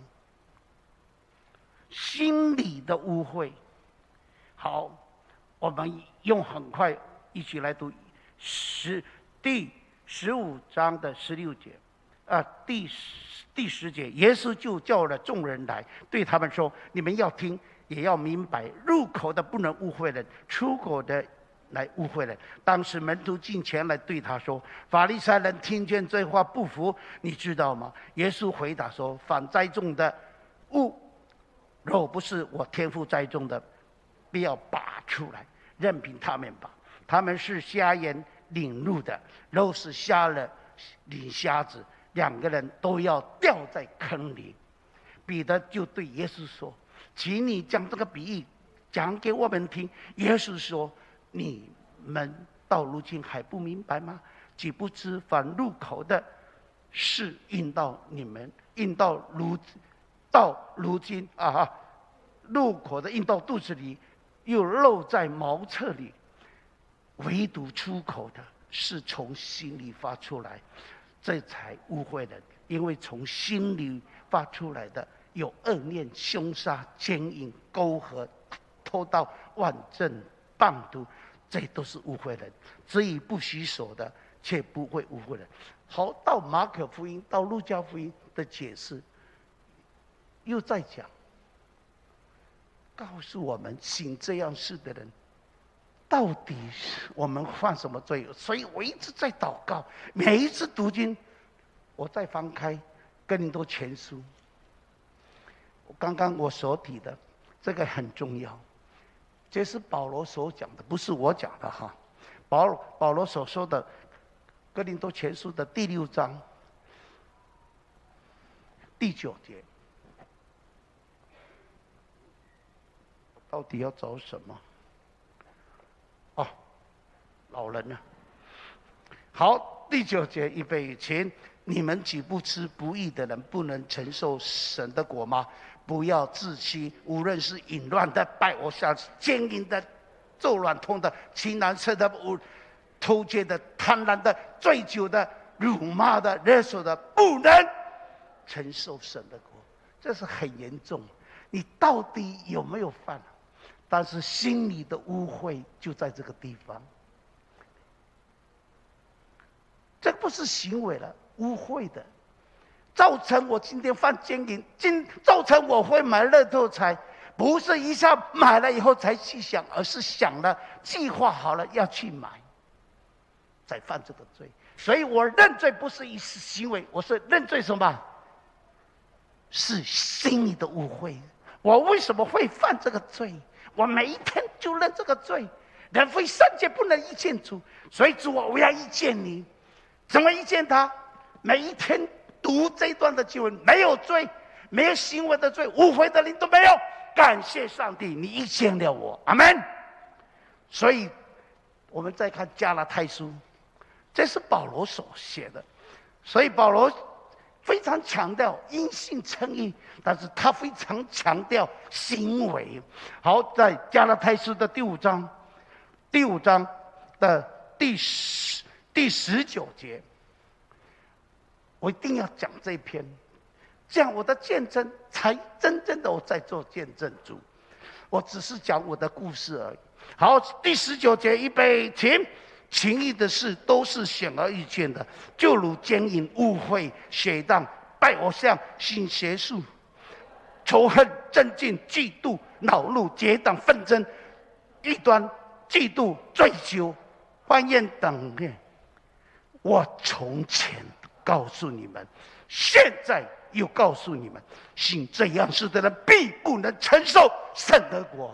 心里的污秽。好，我们用很快一起来读第15章的16节，第10节，耶稣就叫了众人来，对他们说：你们要听，也要明白，入口的不能误会人，出口的来误会人。当时门徒进前来对他说：法利赛人听见这话不服，你知道吗？耶稣回答说：凡栽种的物，若不是我天父栽种的，必要拔出来，任凭他们拔。他们是瞎眼领路的，若是瞎了领瞎子，两个人都要掉在坑里。彼得就对耶稣说：请你将这个比喻讲给我们听。耶稣说：你们到如今还不明白吗？岂不知凡入口的是印到如今入口的印到肚子里，又漏在茅厕里，唯独出口的是从心里发出来，这才污秽人。因为从心里发出来的有恶念、凶杀、奸淫、勾合、偷盗、妄证、谤毒，这都是污秽人。只以不许守的，却不会污秽人。好，到马可福音、到路加福音的解释，又在讲，告诉我们行这样事的人，到底我们犯什么罪？所以我一直在祷告，每一次读经，我再翻开哥林多前书。刚刚我所提的这个很重要，这是保罗所讲的，不是我讲的哈。保罗所说的哥林多前书的第6章第9节，到底要找什么？老人呢？好，第9节，预备起。你们岂不知不义的人不能承受神的果吗？不要自欺，无论是淫乱的、拜偶像、奸淫的、咒乱通的、情难测的、偷窃的、贪婪的、醉酒的、辱骂的、勒索的，不能承受神的国。这是很严重。你到底有没有犯？但是心里的污秽就在这个地方。这不是行为了，污秽的。造成我今天犯奸淫，造成我会买乐透彩，不是一下买了以后才去想，而是想了，计划好了要去买，才犯这个罪。所以我认罪不是一时行为，我是认罪什么？是心里的误会。我为什么会犯这个罪？我每一天就认这个罪。人非圣洁不能一见主，所以主我要遇见你。怎么遇见他？每一天读这段的经文，没有罪，没有行为的罪，误会的灵都没有。感谢上帝，你遇见了我，阿们。所以我们再看加拉太书，这是保罗所写的，所以保罗非常强调因信称义，但是他非常强调行为。好，在加拉太书的第五章的第19节，我一定要讲这一篇，这样我的见证才真正的我在做见证主。我只是讲我的故事而已。好，第19节，预备，请。情义的事都是显而易见的，就如奸淫、误会、邪荡、拜偶像、行邪术、仇恨、争竞、嫉妒、恼怒、结党、纷争、异端、嫉妒、醉酒、欢宴等。我从前告诉你们，现在又告诉你们，行这样事的人必不能承受神的国。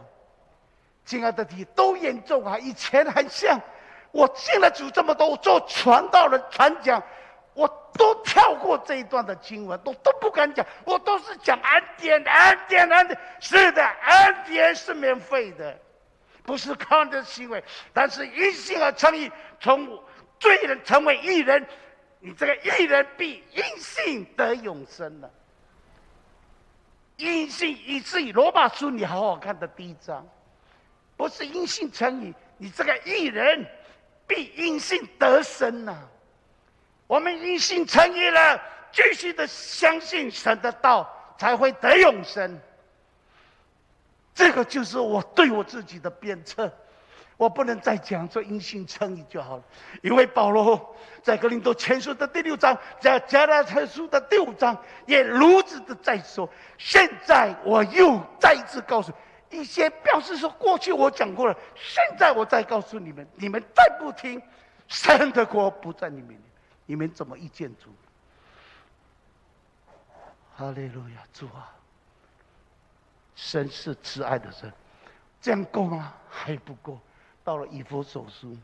亲爱的弟兄，都严重啊！以前很像我信了主这么多，我做传道人传讲，我都跳过这一段的经文，都不敢讲，我都是讲恩典，恩典，恩典。是的，恩典是免费的，不是靠你的行为，但是因信而称义，从罪人成为义人，你这个义人必因信得永生了。因信以至于罗马书你好好看的第1章，不是因信称义，你这个义人必因信得生呐、我们因信称义了，继续的相信神的道，才会得永生。这个就是我对我自己的鞭策。我不能再讲说因信称义就好了，因为保罗在哥林多前书的第6章，在加拉太书的第5章，也如此的在说。现在我又再一次告诉一些表示说，过去我讲过了，现在我再告诉你们，你们再不听，神的国不在你们里面，你们怎么遇见主？哈利路亚，主啊！神是慈爱的神，这样够吗？还不够。到了以弗所书，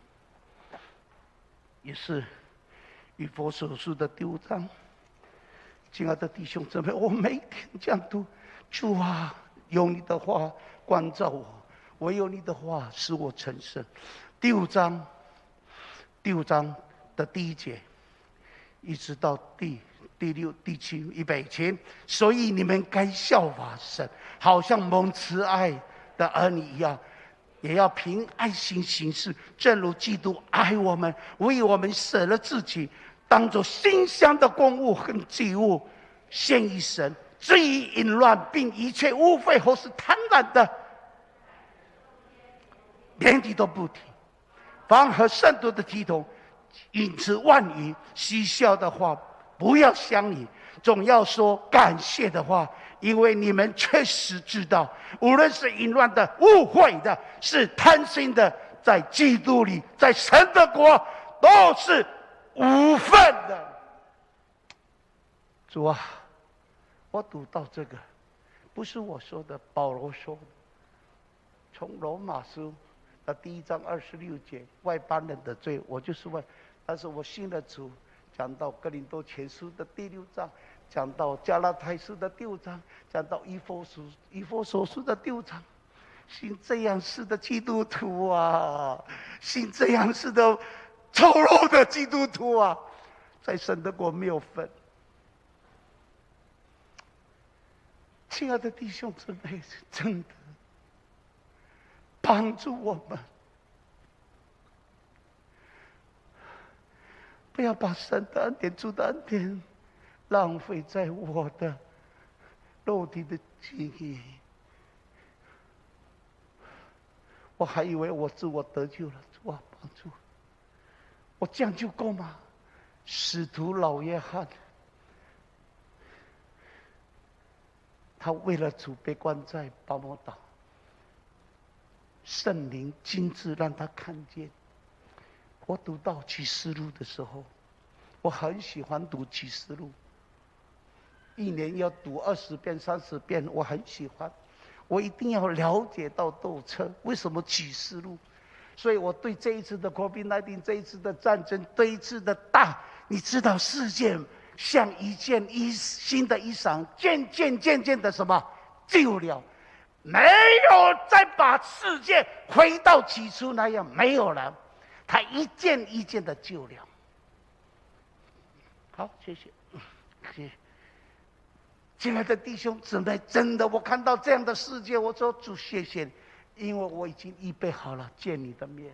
也是以弗所书的第5章。亲爱的弟兄姊妹，我每天这样读，主啊，用你的话关照我，唯有你的话使我成圣。第5章的第1节，一直到第6、第7，预备，请。所以你们该效法神，好像蒙慈爱的儿女一样，也要凭爱心行事，正如基督爱我们，为我们舍了自己，当作馨香的供物和祭物献于神。至于淫乱并一切污秽或是贪婪的，连提都不提，凡和圣徒的体统，因此万语嬉笑的话不要相宜，总要说感谢的话，因为你们确实知道，无论是淫乱的、污秽的，是贪心的，在基督里，在神的国都是无份的。主啊，我读到这个，不是我说的，保罗说的，从罗马书的第1章26节，外邦人的罪，我就是外，但是我信了主。讲到哥林多前书的第6章，讲到加拉太书的第5章，讲到以弗所书的第5章，信这样式的基督徒啊，信这样式的丑陋的基督徒啊，在神的国没有分。亲爱的弟兄姊妹，真的帮助我们，不要把神的恩典、主的恩典浪费在我的肉体的记忆。我还以为我自我得救了，主啊，帮助我，这样就够吗？使徒老约翰他为了主被关在巴摩岛，圣灵亲自让他看见。我读到启示录的时候，我很喜欢读启示录，一年要读20遍、30遍，我很喜欢。我一定要了解到透彻，为什么启示录？所以我对这一次的 COVID-19， 这一次的战争，这一次的大，你知道，世界像一件新的衣裳，渐渐的什么旧了，没有再把世界回到起初那样，没有了，它一件一件的旧了。好，谢谢，谢谢。亲爱的弟兄姊妹，真的，我看到这样的世界，我说主谢谢你，因为我已经预备好了见你的面。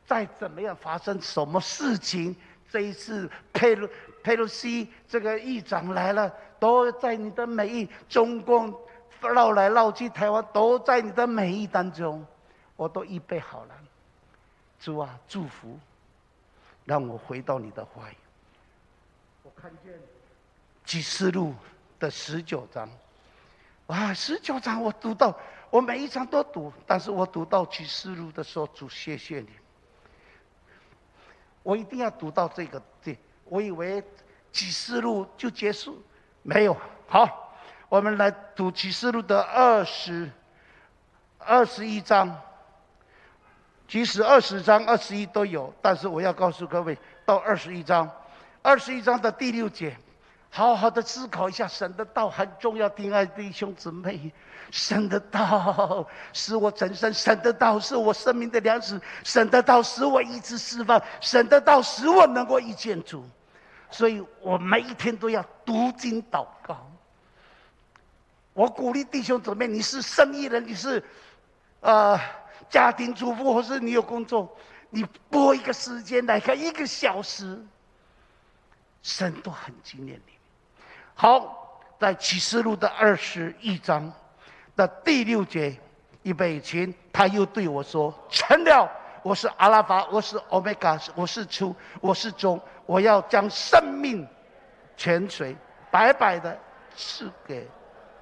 再怎么样发生什么事情，这一次佩洛西这个议长来了，都在你的美意。中共绕来绕去，台湾都在你的美意当中，我都预备好了。主啊，祝福，让我回到你的怀。我看见启示录的19章，哇，19章我读到，我每一章都读，但是我读到启示录的时候，主谢谢你，我一定要读到这个。我以为启示录就结束，没有。好，我们来读启示录的21章，即使20章、21都有，但是我要告诉各位，到21章的第6节。好好的思考一下，神的道很重要，亲爱的弟兄姊妹，神的道使我整身，神的道是我生命的粮食，神的道使我医治释放，神的道使我能够遇见主。所以我每一天都要读经祷告。我鼓励弟兄姊妹，你是生意人，你是家庭主妇，或是你有工作，你拨一个时间来看1个小时，神都很纪念你。好，在启示录的21章的第6节，预备前，他又对我说：“成了，我是阿拉法，我是欧米伽，我是初，我是终，我要将生命泉水白白的赐给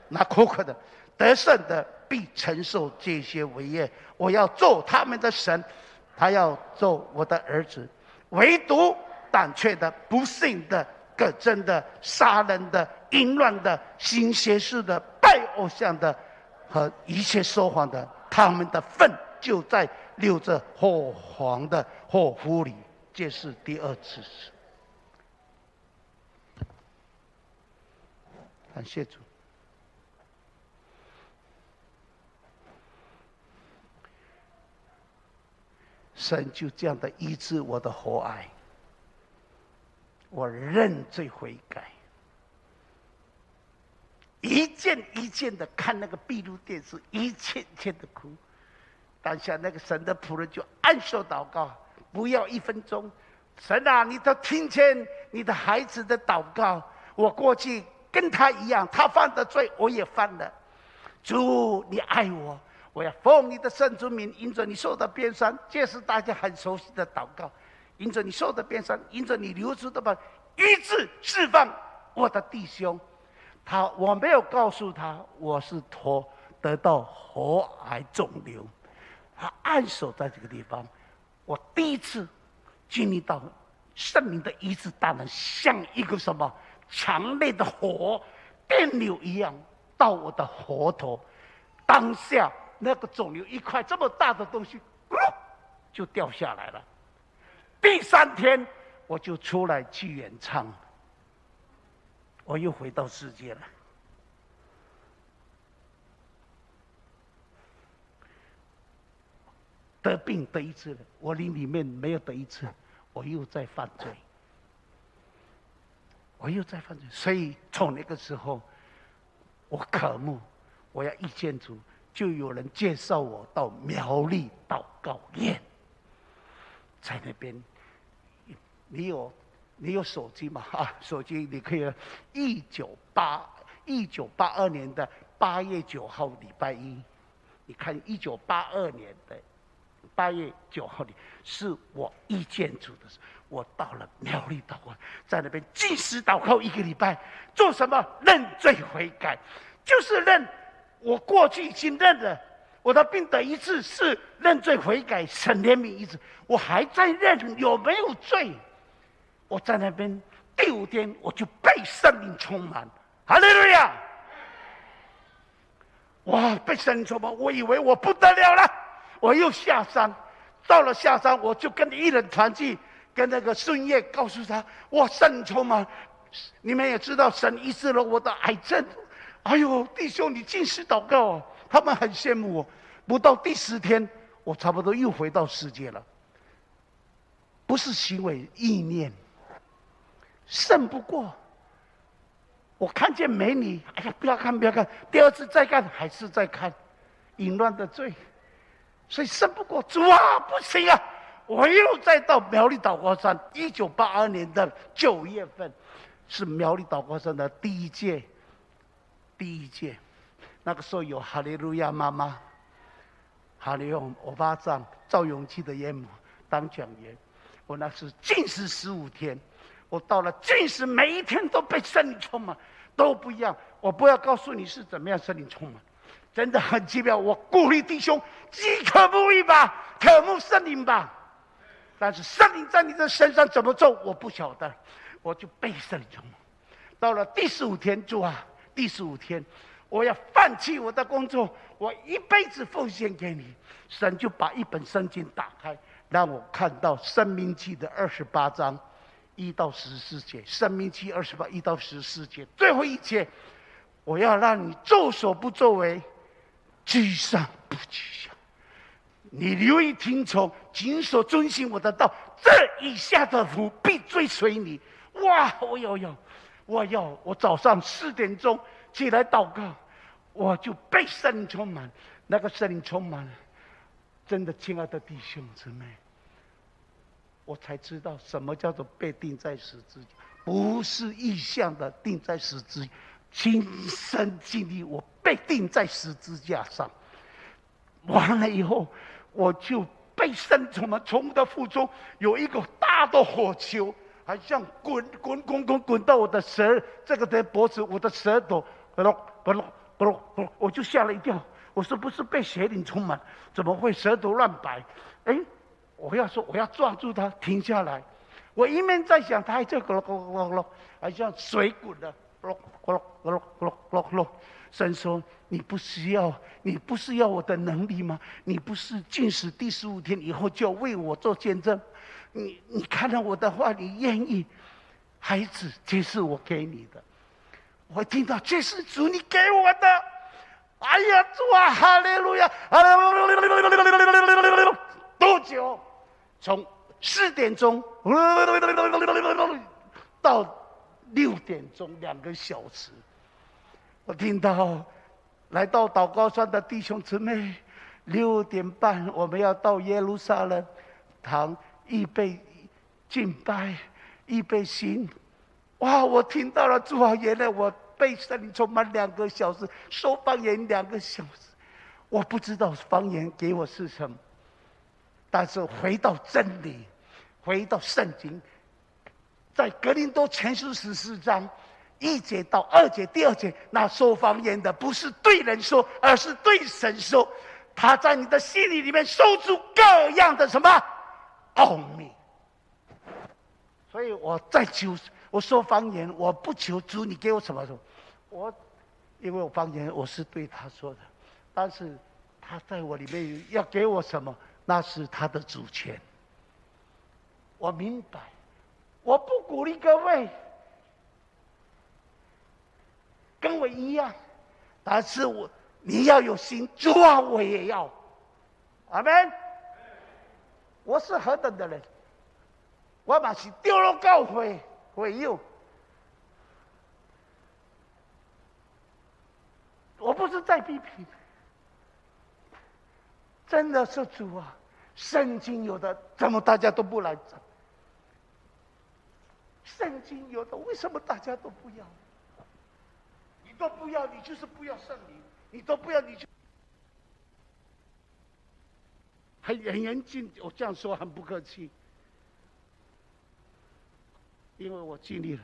那口渴的，得胜的必承受这些为业。我要做他们的神，他要做我的儿子。唯独胆怯的、不信的、可憎的、杀人的、淫乱的、行邪术的、拜偶像的和一切说谎的，他们的份就在流着火黄的火湖里。”这是第2次死。感谢主。神就这样的医治我的火癌。我认罪悔改，一件一件的看那个闭路电视，一件件的哭。当下那个神的仆人就按手祷告，不要1分钟。神啊，你都听见你的孩子的祷告。我过去跟他一样，他犯的罪我也犯了。主，你爱我，我要奉你的圣之名，因着你受的鞭伤，这是大家很熟悉的祷告。因着你受的鞭伤，因着你流出的吧，医治释放我的弟兄。我没有告诉他我是得到喉癌肿瘤，他按手在这个地方。我第一次经历到圣灵的医治大能，像一个什么强烈的火电流一样到我的喉头。当下那个肿瘤一块这么大的东西，就掉下来了。第3天我就出来去演唱，我又回到世界了。得病得1次了，我里面没有得1次，我又在犯罪，所以从那个时候，我渴慕，我要遇见主，就有人介绍我到苗栗祷告院。在那边，你有手机吗？手机你可以1982年的8月9号礼拜一，你看1982年的8月9号里，是我遇见主的时候，我到了苗栗祷告，在那边禁食祷告1个礼拜，做什么？认罪悔改。就是认我过去已经认了，我的病得医治是认罪悔改，神怜悯医治，我还在认有没有罪？我在那边第5天我就被圣灵充满，哈利路亚！哇，被圣灵充满，我以为我不得了了，我又下山，到了下山我就跟一人团契，跟那个孙叶告诉他，哇，圣灵充满，你们也知道神医治了我的癌症。哎呦，弟兄，你尽是祷告哦！他们很羡慕我。不到第10天，我差不多又回到世界了。不是行为，意念胜不过。我看见美女，哎呀，不要看，不要看。第2次再看，还是在看，淫乱的罪，所以胜不过。主啊，不行啊！我又再到苗栗祷告山。1982年的9月份，是苗栗祷告山的第一届。那个时候有哈利路亚妈妈、哈利路亚我爸丈赵永基的岳母当讲员。我那是禁食15天，我到了禁食，每一天都被圣灵充满，都不一样。我不要告诉你是怎么样圣灵充满，真的很奇妙。我鼓励弟兄饥渴慕义吧，渴慕圣灵吧。但是圣灵在你的身上怎么做，我不晓得，我就被圣灵充满。到了第15天，主啊，第15天，我要放弃我的工作，我一辈子奉献给你。神就把一本圣经打开，让我看到《申命记》的28章1到14节，《申命记》28 1到14节，最后一节，我要让你作所不作为，居上不居下。你留意听从，谨守遵行我的道，这以下的福必追随你。哇！我早上4点钟起来祷告，我就被圣灵充满。那个圣灵充满了，真的，亲爱的弟兄姊妹，我才知道什么叫做被钉在十字架，不是意象的钉在十字架，亲身经历，我被钉在十字架上。完了以后，我就被圣灵充满，从我的腹中有一个大的火球，好像滚到我的这个的脖子，我的舌头，我就吓了一跳。我说不是被邪灵充满，怎么会舌头乱摆？哎，我要抓住它，停下来。我一面在想，它还在咕噜咕噜咕噜，好像水滚了，咕噜咕噜咕噜咕噜。神说：“你不是要我的能力吗？你不是禁食第15天以后就要为我做见证？你看到我的话，你愿意？孩子，这是我给你的。我听到这是主你给我的。哎呀，主啊，哈利路亚！多久？从4点钟到6点钟，2个小时。我听到来到祷告山的弟兄姊妹，6点半我们要到耶路撒冷堂预备敬拜，预备行。哇！我听到了主啊，原来我被圣灵充满2个小时，说方言2个小时。我不知道方言给我是什么，但是回到真理，回到圣经，在格林多前书14章1节到2节，第2节，那说方言的不是对人说，而是对神说，他在你的心里面说出各样的什么奥秘。所以我在求，我说方言，我不求主你给我什么，因为我方言我是对他说的，但是他在我里面要给我什么，那是他的主权。我明白，我不鼓励各位跟我一样，但是你要有心，主啊，我也要。阿们。我是何等的人，我也是丢了教会友。我不是在批评，真的是主啊，圣经有的怎么大家都不来找？圣经有的为什么大家都不要？你都不要，你就是不要圣灵，你都不要，你就很严谨。我这样说很不客气，因为我经历了。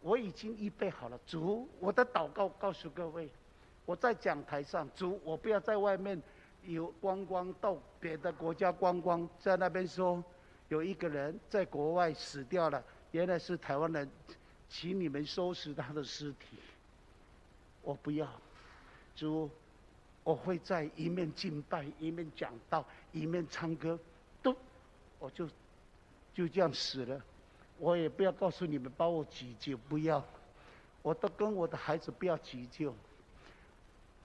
我已经预备好了。主，我的祷告告诉各位，我在讲台上，主，我不要在外面有观光到别的国家观光，在那边说有一个人在国外死掉了，原来是台湾人，请你们收拾他的尸体。我不要，主，我会在一面敬拜，一面讲道，一面唱歌，我就这样死了。我也不要告诉你们把我急救，不要，我都跟我的孩子不要急救。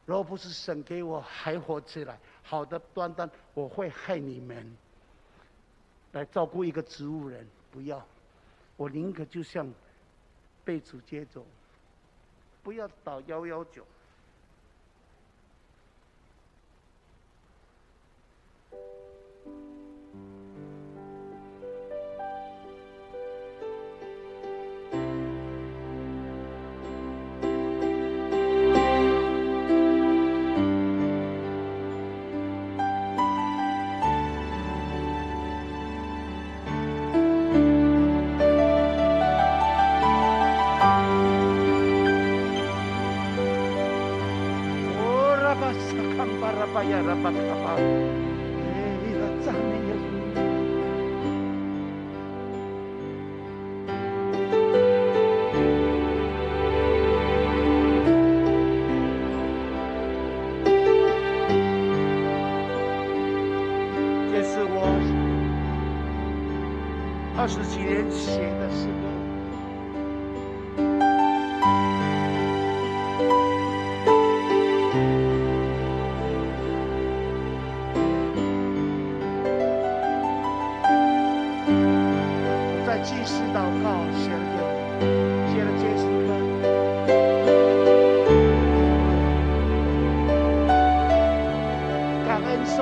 若不是神给我还活起来，好的端端，我会害你们来照顾一个植物人，不要，我宁可就像被主接走，不要打119。这是我20几年写的诗歌。祭司祷告写了这首歌，感恩颂。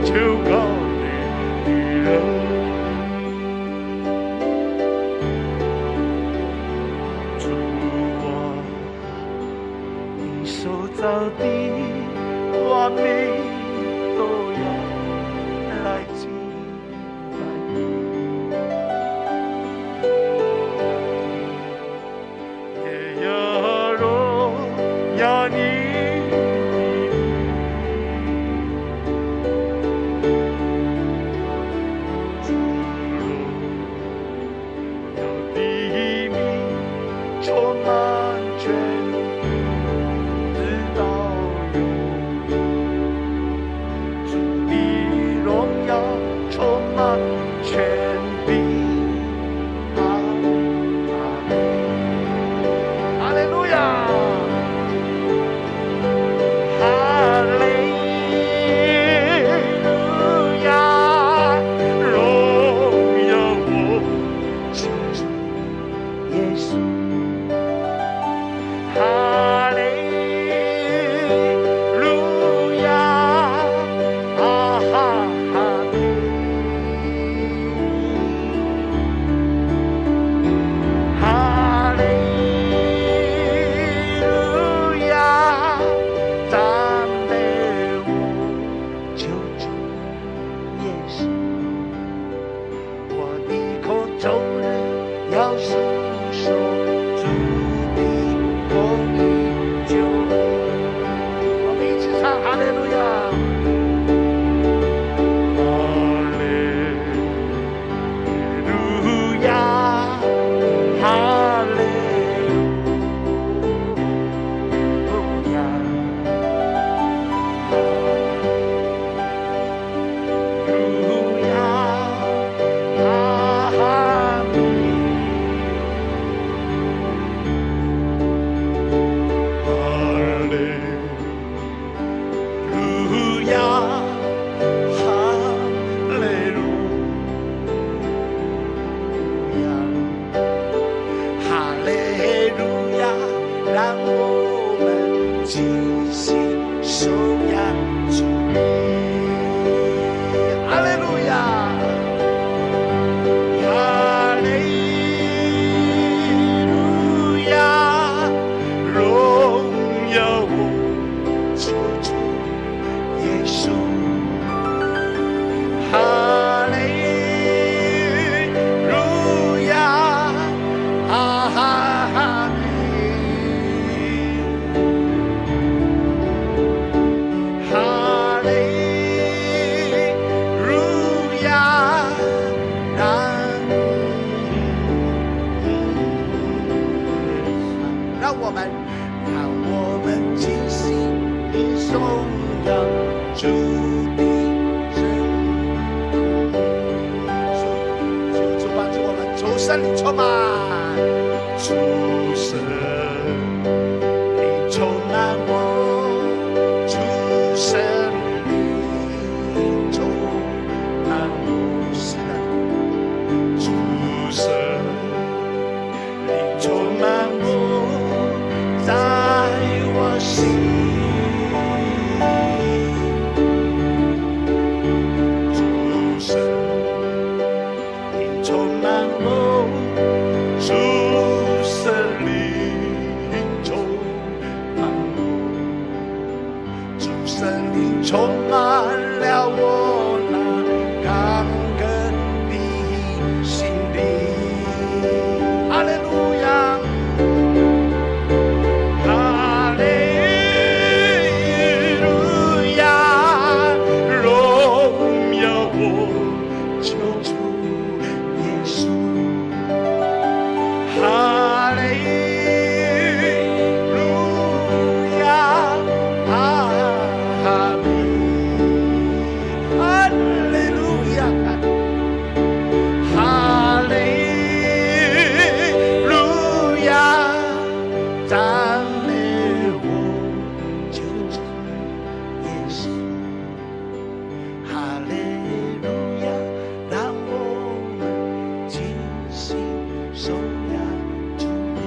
To 主啊，你所造的我必都要来敬拜你。也要荣耀你充满全直到永，主的荣耀充满全地。阿门，哈利路亚，哈利路亚，荣耀我救主耶稣。哈利路亚，哈利，哈利路亚，赞美我救主耶稣，我的口终日要诉说主的公义救恩。我们一起唱哈利路亚，哈利路亚，哈利路亚，路亚，哈利。哈利路亚，哈利路亚，哈利路亚，让我们尽心颂扬主名。哈利路亚，哈利路亚，荣耀我救主耶稣。哈利路亚，哈利哈利路亚，让我们尽心地颂扬主的真。主帮助我们，主圣灵充满，主圣灵充满我，主圣灵充满我，是的，主圣灵充满我。在我心，主圣灵充满我，主圣灵充满我，主圣灵充满了我那刚硬的心灵。哈利路亚。哈利路亚，哈利，哈利路亚，哈利路亚，赞美我救主耶稣。哈利路亚，让我们尽心颂扬主名。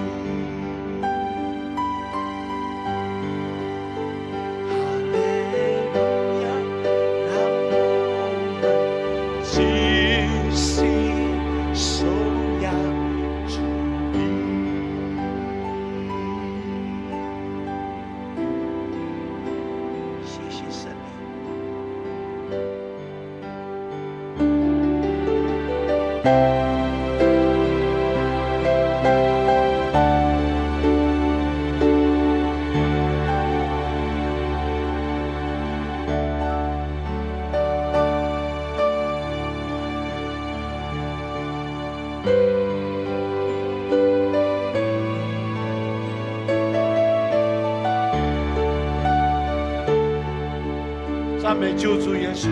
赞美救主耶稣，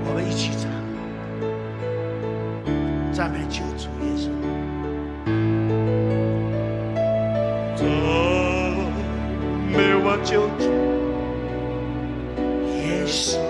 我们一起唱，赞美救主耶稣，赞美我救主耶稣。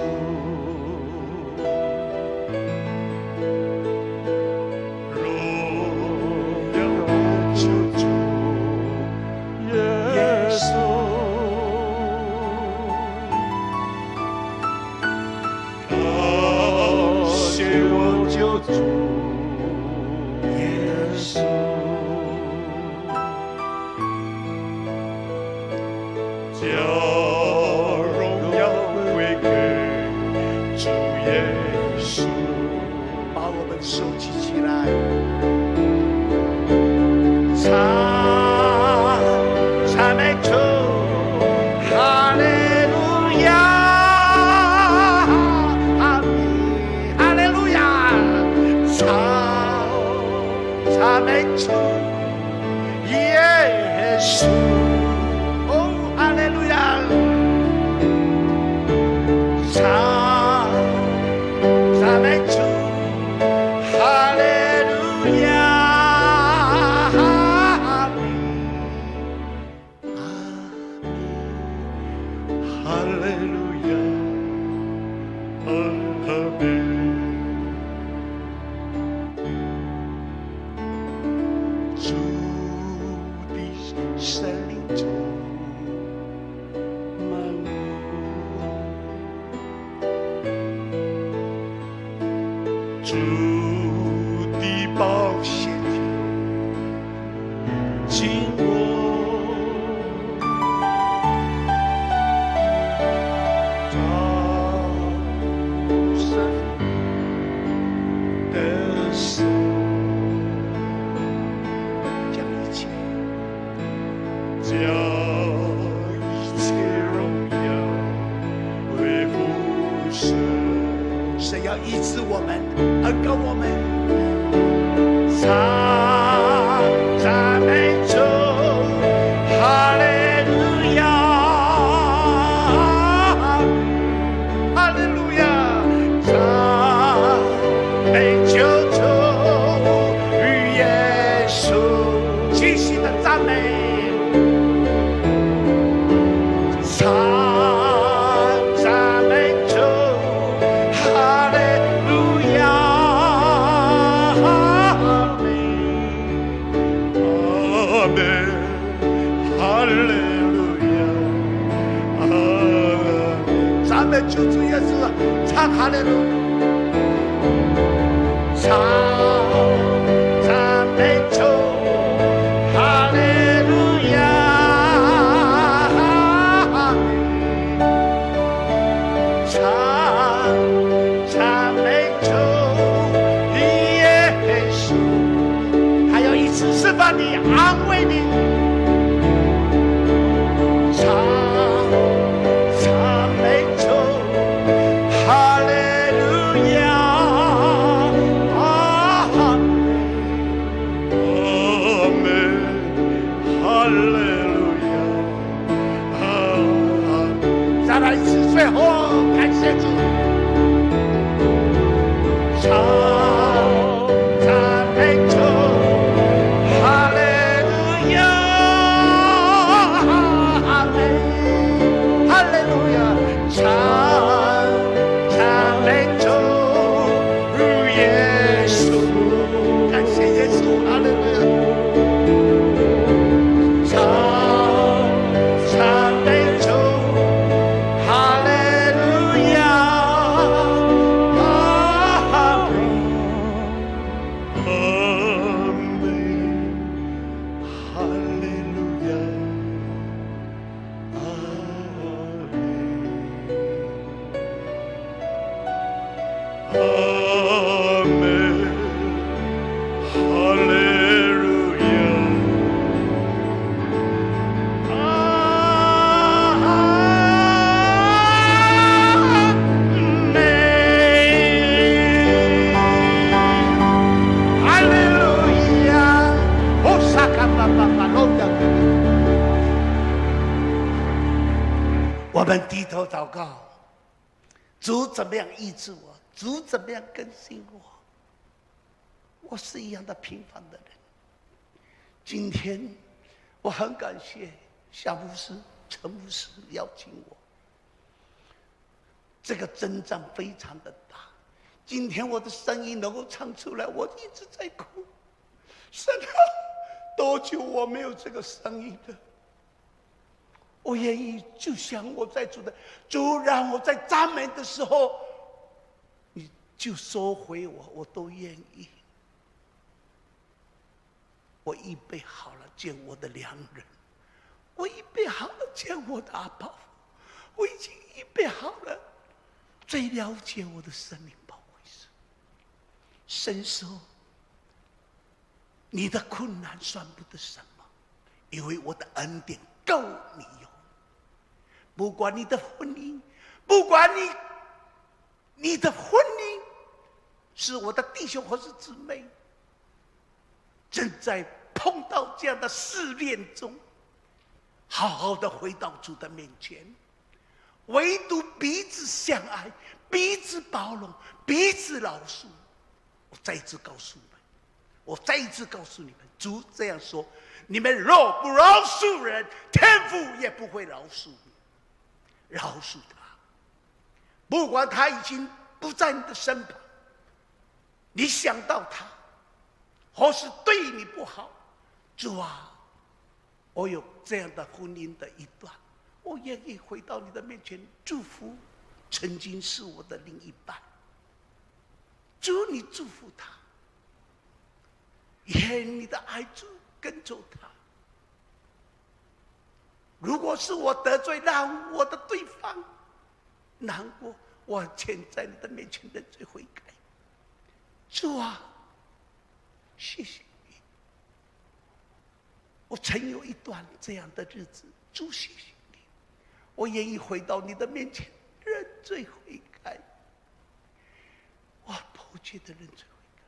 哈我们低头祷告，主怎么样医治我？主怎么样更新我？我是一样的平凡的人。今天我很感谢夏牧师、陈牧师邀请我，这个征战非常的大。今天我的声音能够唱出来，我一直在哭。神啊，多久我没有这个声音了？我愿意，就像我在主的主，让我在赞美的时候，你就收回我，我都愿意。我预备好了见我的良人，我预备好了见我的阿爸父，我已经预备好了最了解我的生命宝贵神。神说，你的困难算不得什么，因为我的恩典够你用。不管你的婚姻，不管你的婚姻是我的弟兄或是姊妹，正在碰到这样的试炼中，好好的回到主的面前，唯独彼此相爱，彼此包容，彼此饶恕。我再一次告诉你们，我再一次告诉你们，主这样说：你们若不饶恕人，天父也不会饶恕你。饶恕他，不管他已经不在你的身旁，你想到他，或是对你不好，主啊，我有这样的婚姻的一段，我愿意回到你的面前祝福曾经是我的另一半。主，你祝福他，愿你的爱主跟着他。如果是我得罪让我的对方难过，我现在你的面前认罪悔改。主啊，谢谢你，我曾有一段这样的日子，主谢谢你，我愿意回到你的面前认罪悔改。我迫切的认罪悔改。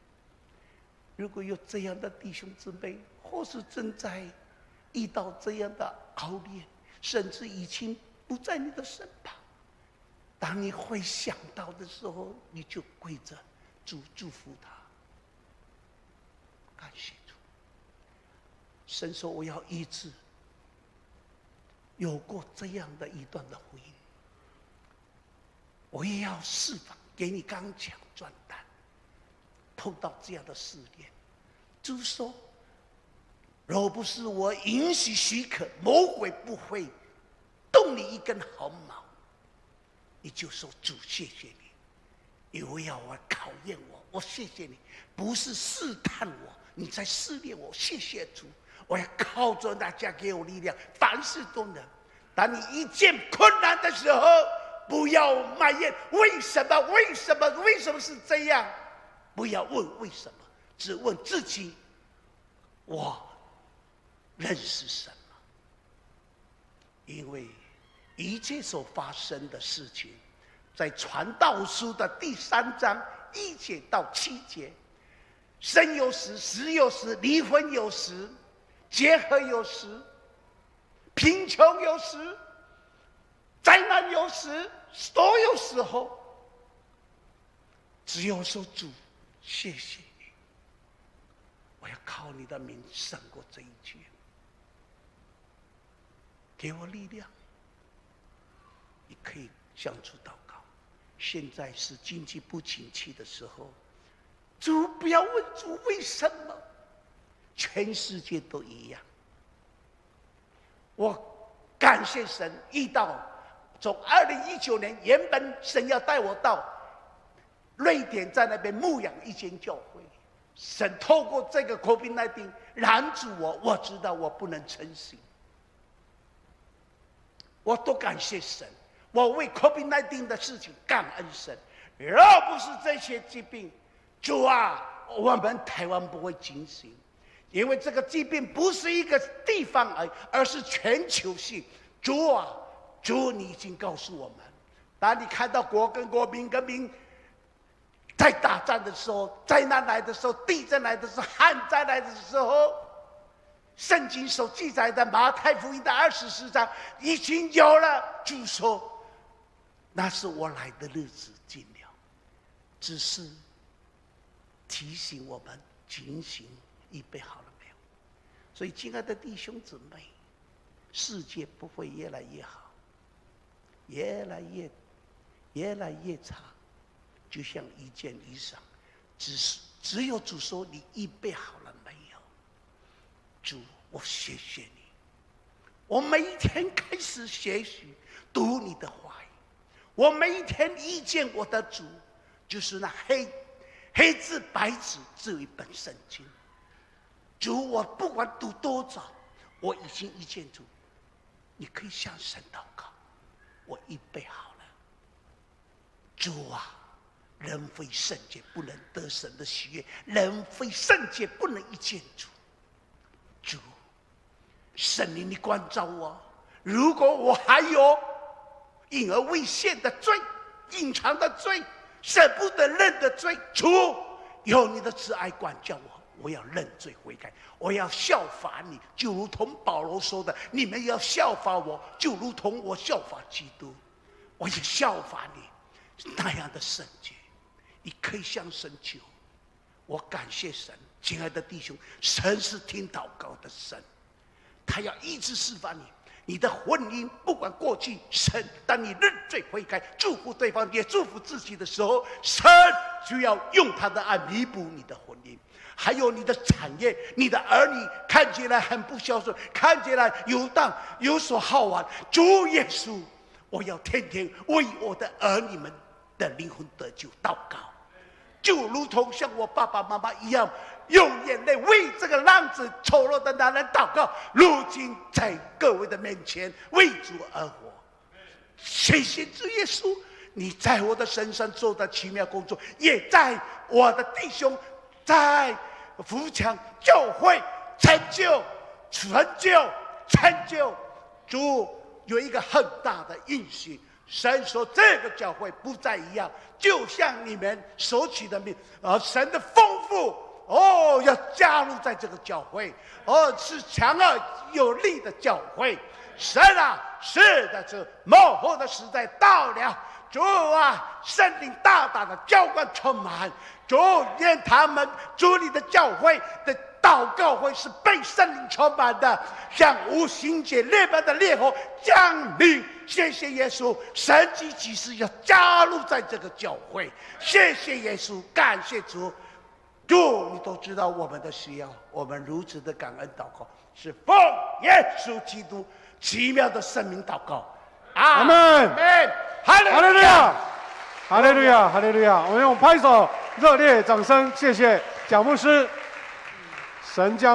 如果有这样的弟兄姊妹，或是正在遇到这样的熬炼，甚至已经不在你的身旁，当你会想到的时候，你就跪着主祝福他。感谢主。神说我要医治有过这样的一段的婚姻，我也要释放，给你刚强壮胆。碰到这样的试炼，主说，若不是我允许许可，魔鬼不会动你一根毫毛。你就说，主谢谢你，因为要我考验我，我谢谢你，不是试探我，你在试炼我。谢谢主，我要靠着大家给我力量，凡事都能。当你一见困难的时候，不要埋怨为什么，为什么，为什么是这样？不要问为什么，只问自己，我认识什么？因为一切所发生的事情，在传道书的第3章1节到7节，生有时，死有时，离婚有时，结合有时，贫穷有时，灾难有时，所有时候，只有说主，谢谢你，我要靠你的名胜过这一切，给我力量。你可以向主祷告。现在是经济不景气的时候，主不要问主为什么，全世界都一样。我感谢神，遇到从2019年，原本神要带我到瑞典，在那边牧养一间教会，神透过这个 COVID-19 拦住我，我知道我不能成行，我都感谢神。我为 COVID-19 的事情感恩神，若不是这些疾病，主啊，我们台湾不会警醒，因为这个疾病不是一个地方而已，而是全球性。主啊，主，你已经告诉我们，当你看到国跟国、民跟民在打仗的时候，灾难来的时候，地震来的时候，旱灾来的时候，圣经所记载的马太福音的24章已经有了。主说：“那是我来的日子近了。”只是提醒我们警醒，预备好了没有？所以，亲爱的弟兄姊妹，世界不会越来越好，越来越差，就像一件衣裳。只有主说：“你预备好了没有？”主，我谢谢你。我每一天开始学习读你的话语，我每一天遇见我的主，就是那黑字白纸这一本圣经。主，我不管读多早，我已经遇见主。你可以向神祷告，我预备好了。主啊，人非圣洁不能得神的喜悦，人非圣洁不能一见主。主，圣灵，你关照我。如果我还有隐而未现的罪，隐藏的罪，舍不得认的罪，主，有你的慈爱管教我。我要认罪悔改，我要效法你，就如同保罗说的：“你们要效法我，就如同我效法基督。”我也效法你那样的圣洁。你可以向神求。我感谢神，亲爱的弟兄，神是听祷告的神，他要一直释放你。你的婚姻不管过去，神当你认罪悔改，祝福对方也祝福自己的时候，神就要用他的爱弥补你的婚姻。还有你的产业，你的儿女看起来很不孝顺，看起来游荡游手好玩，主耶稣，我要天天为我的儿女们的灵魂得救祷告，就如同像我爸爸妈妈一样，用眼泪为这个浪子丑陋的男人祷告。如今在各位的面前为主而活。谢谢主耶稣，你在我的身上做的奇妙工作，也在我的弟兄在扶强教会成就。主有一个很大的应许，神说这个教会不再一样，就像你们所取的命，神的丰富要加入在这个教会，是强而有力的教会。神啊，是的，这末后的时代到了。主啊，圣灵大大的浇灌充满。主，愿他们主你的教会的祷告会是被圣灵充满的，像无形节烈般的烈火降临。谢谢耶稣，神迹奇事要加入在这个教会。谢谢耶稣，感谢主。主，你都知道我们的需要，我们如此的感恩祷告，是奉耶稣基督奇妙的圣名祷告。阿门，哈利路亚，哈利路亚，哈利路亚！我们用拍手热烈掌声，谢谢蒋牧师，神将。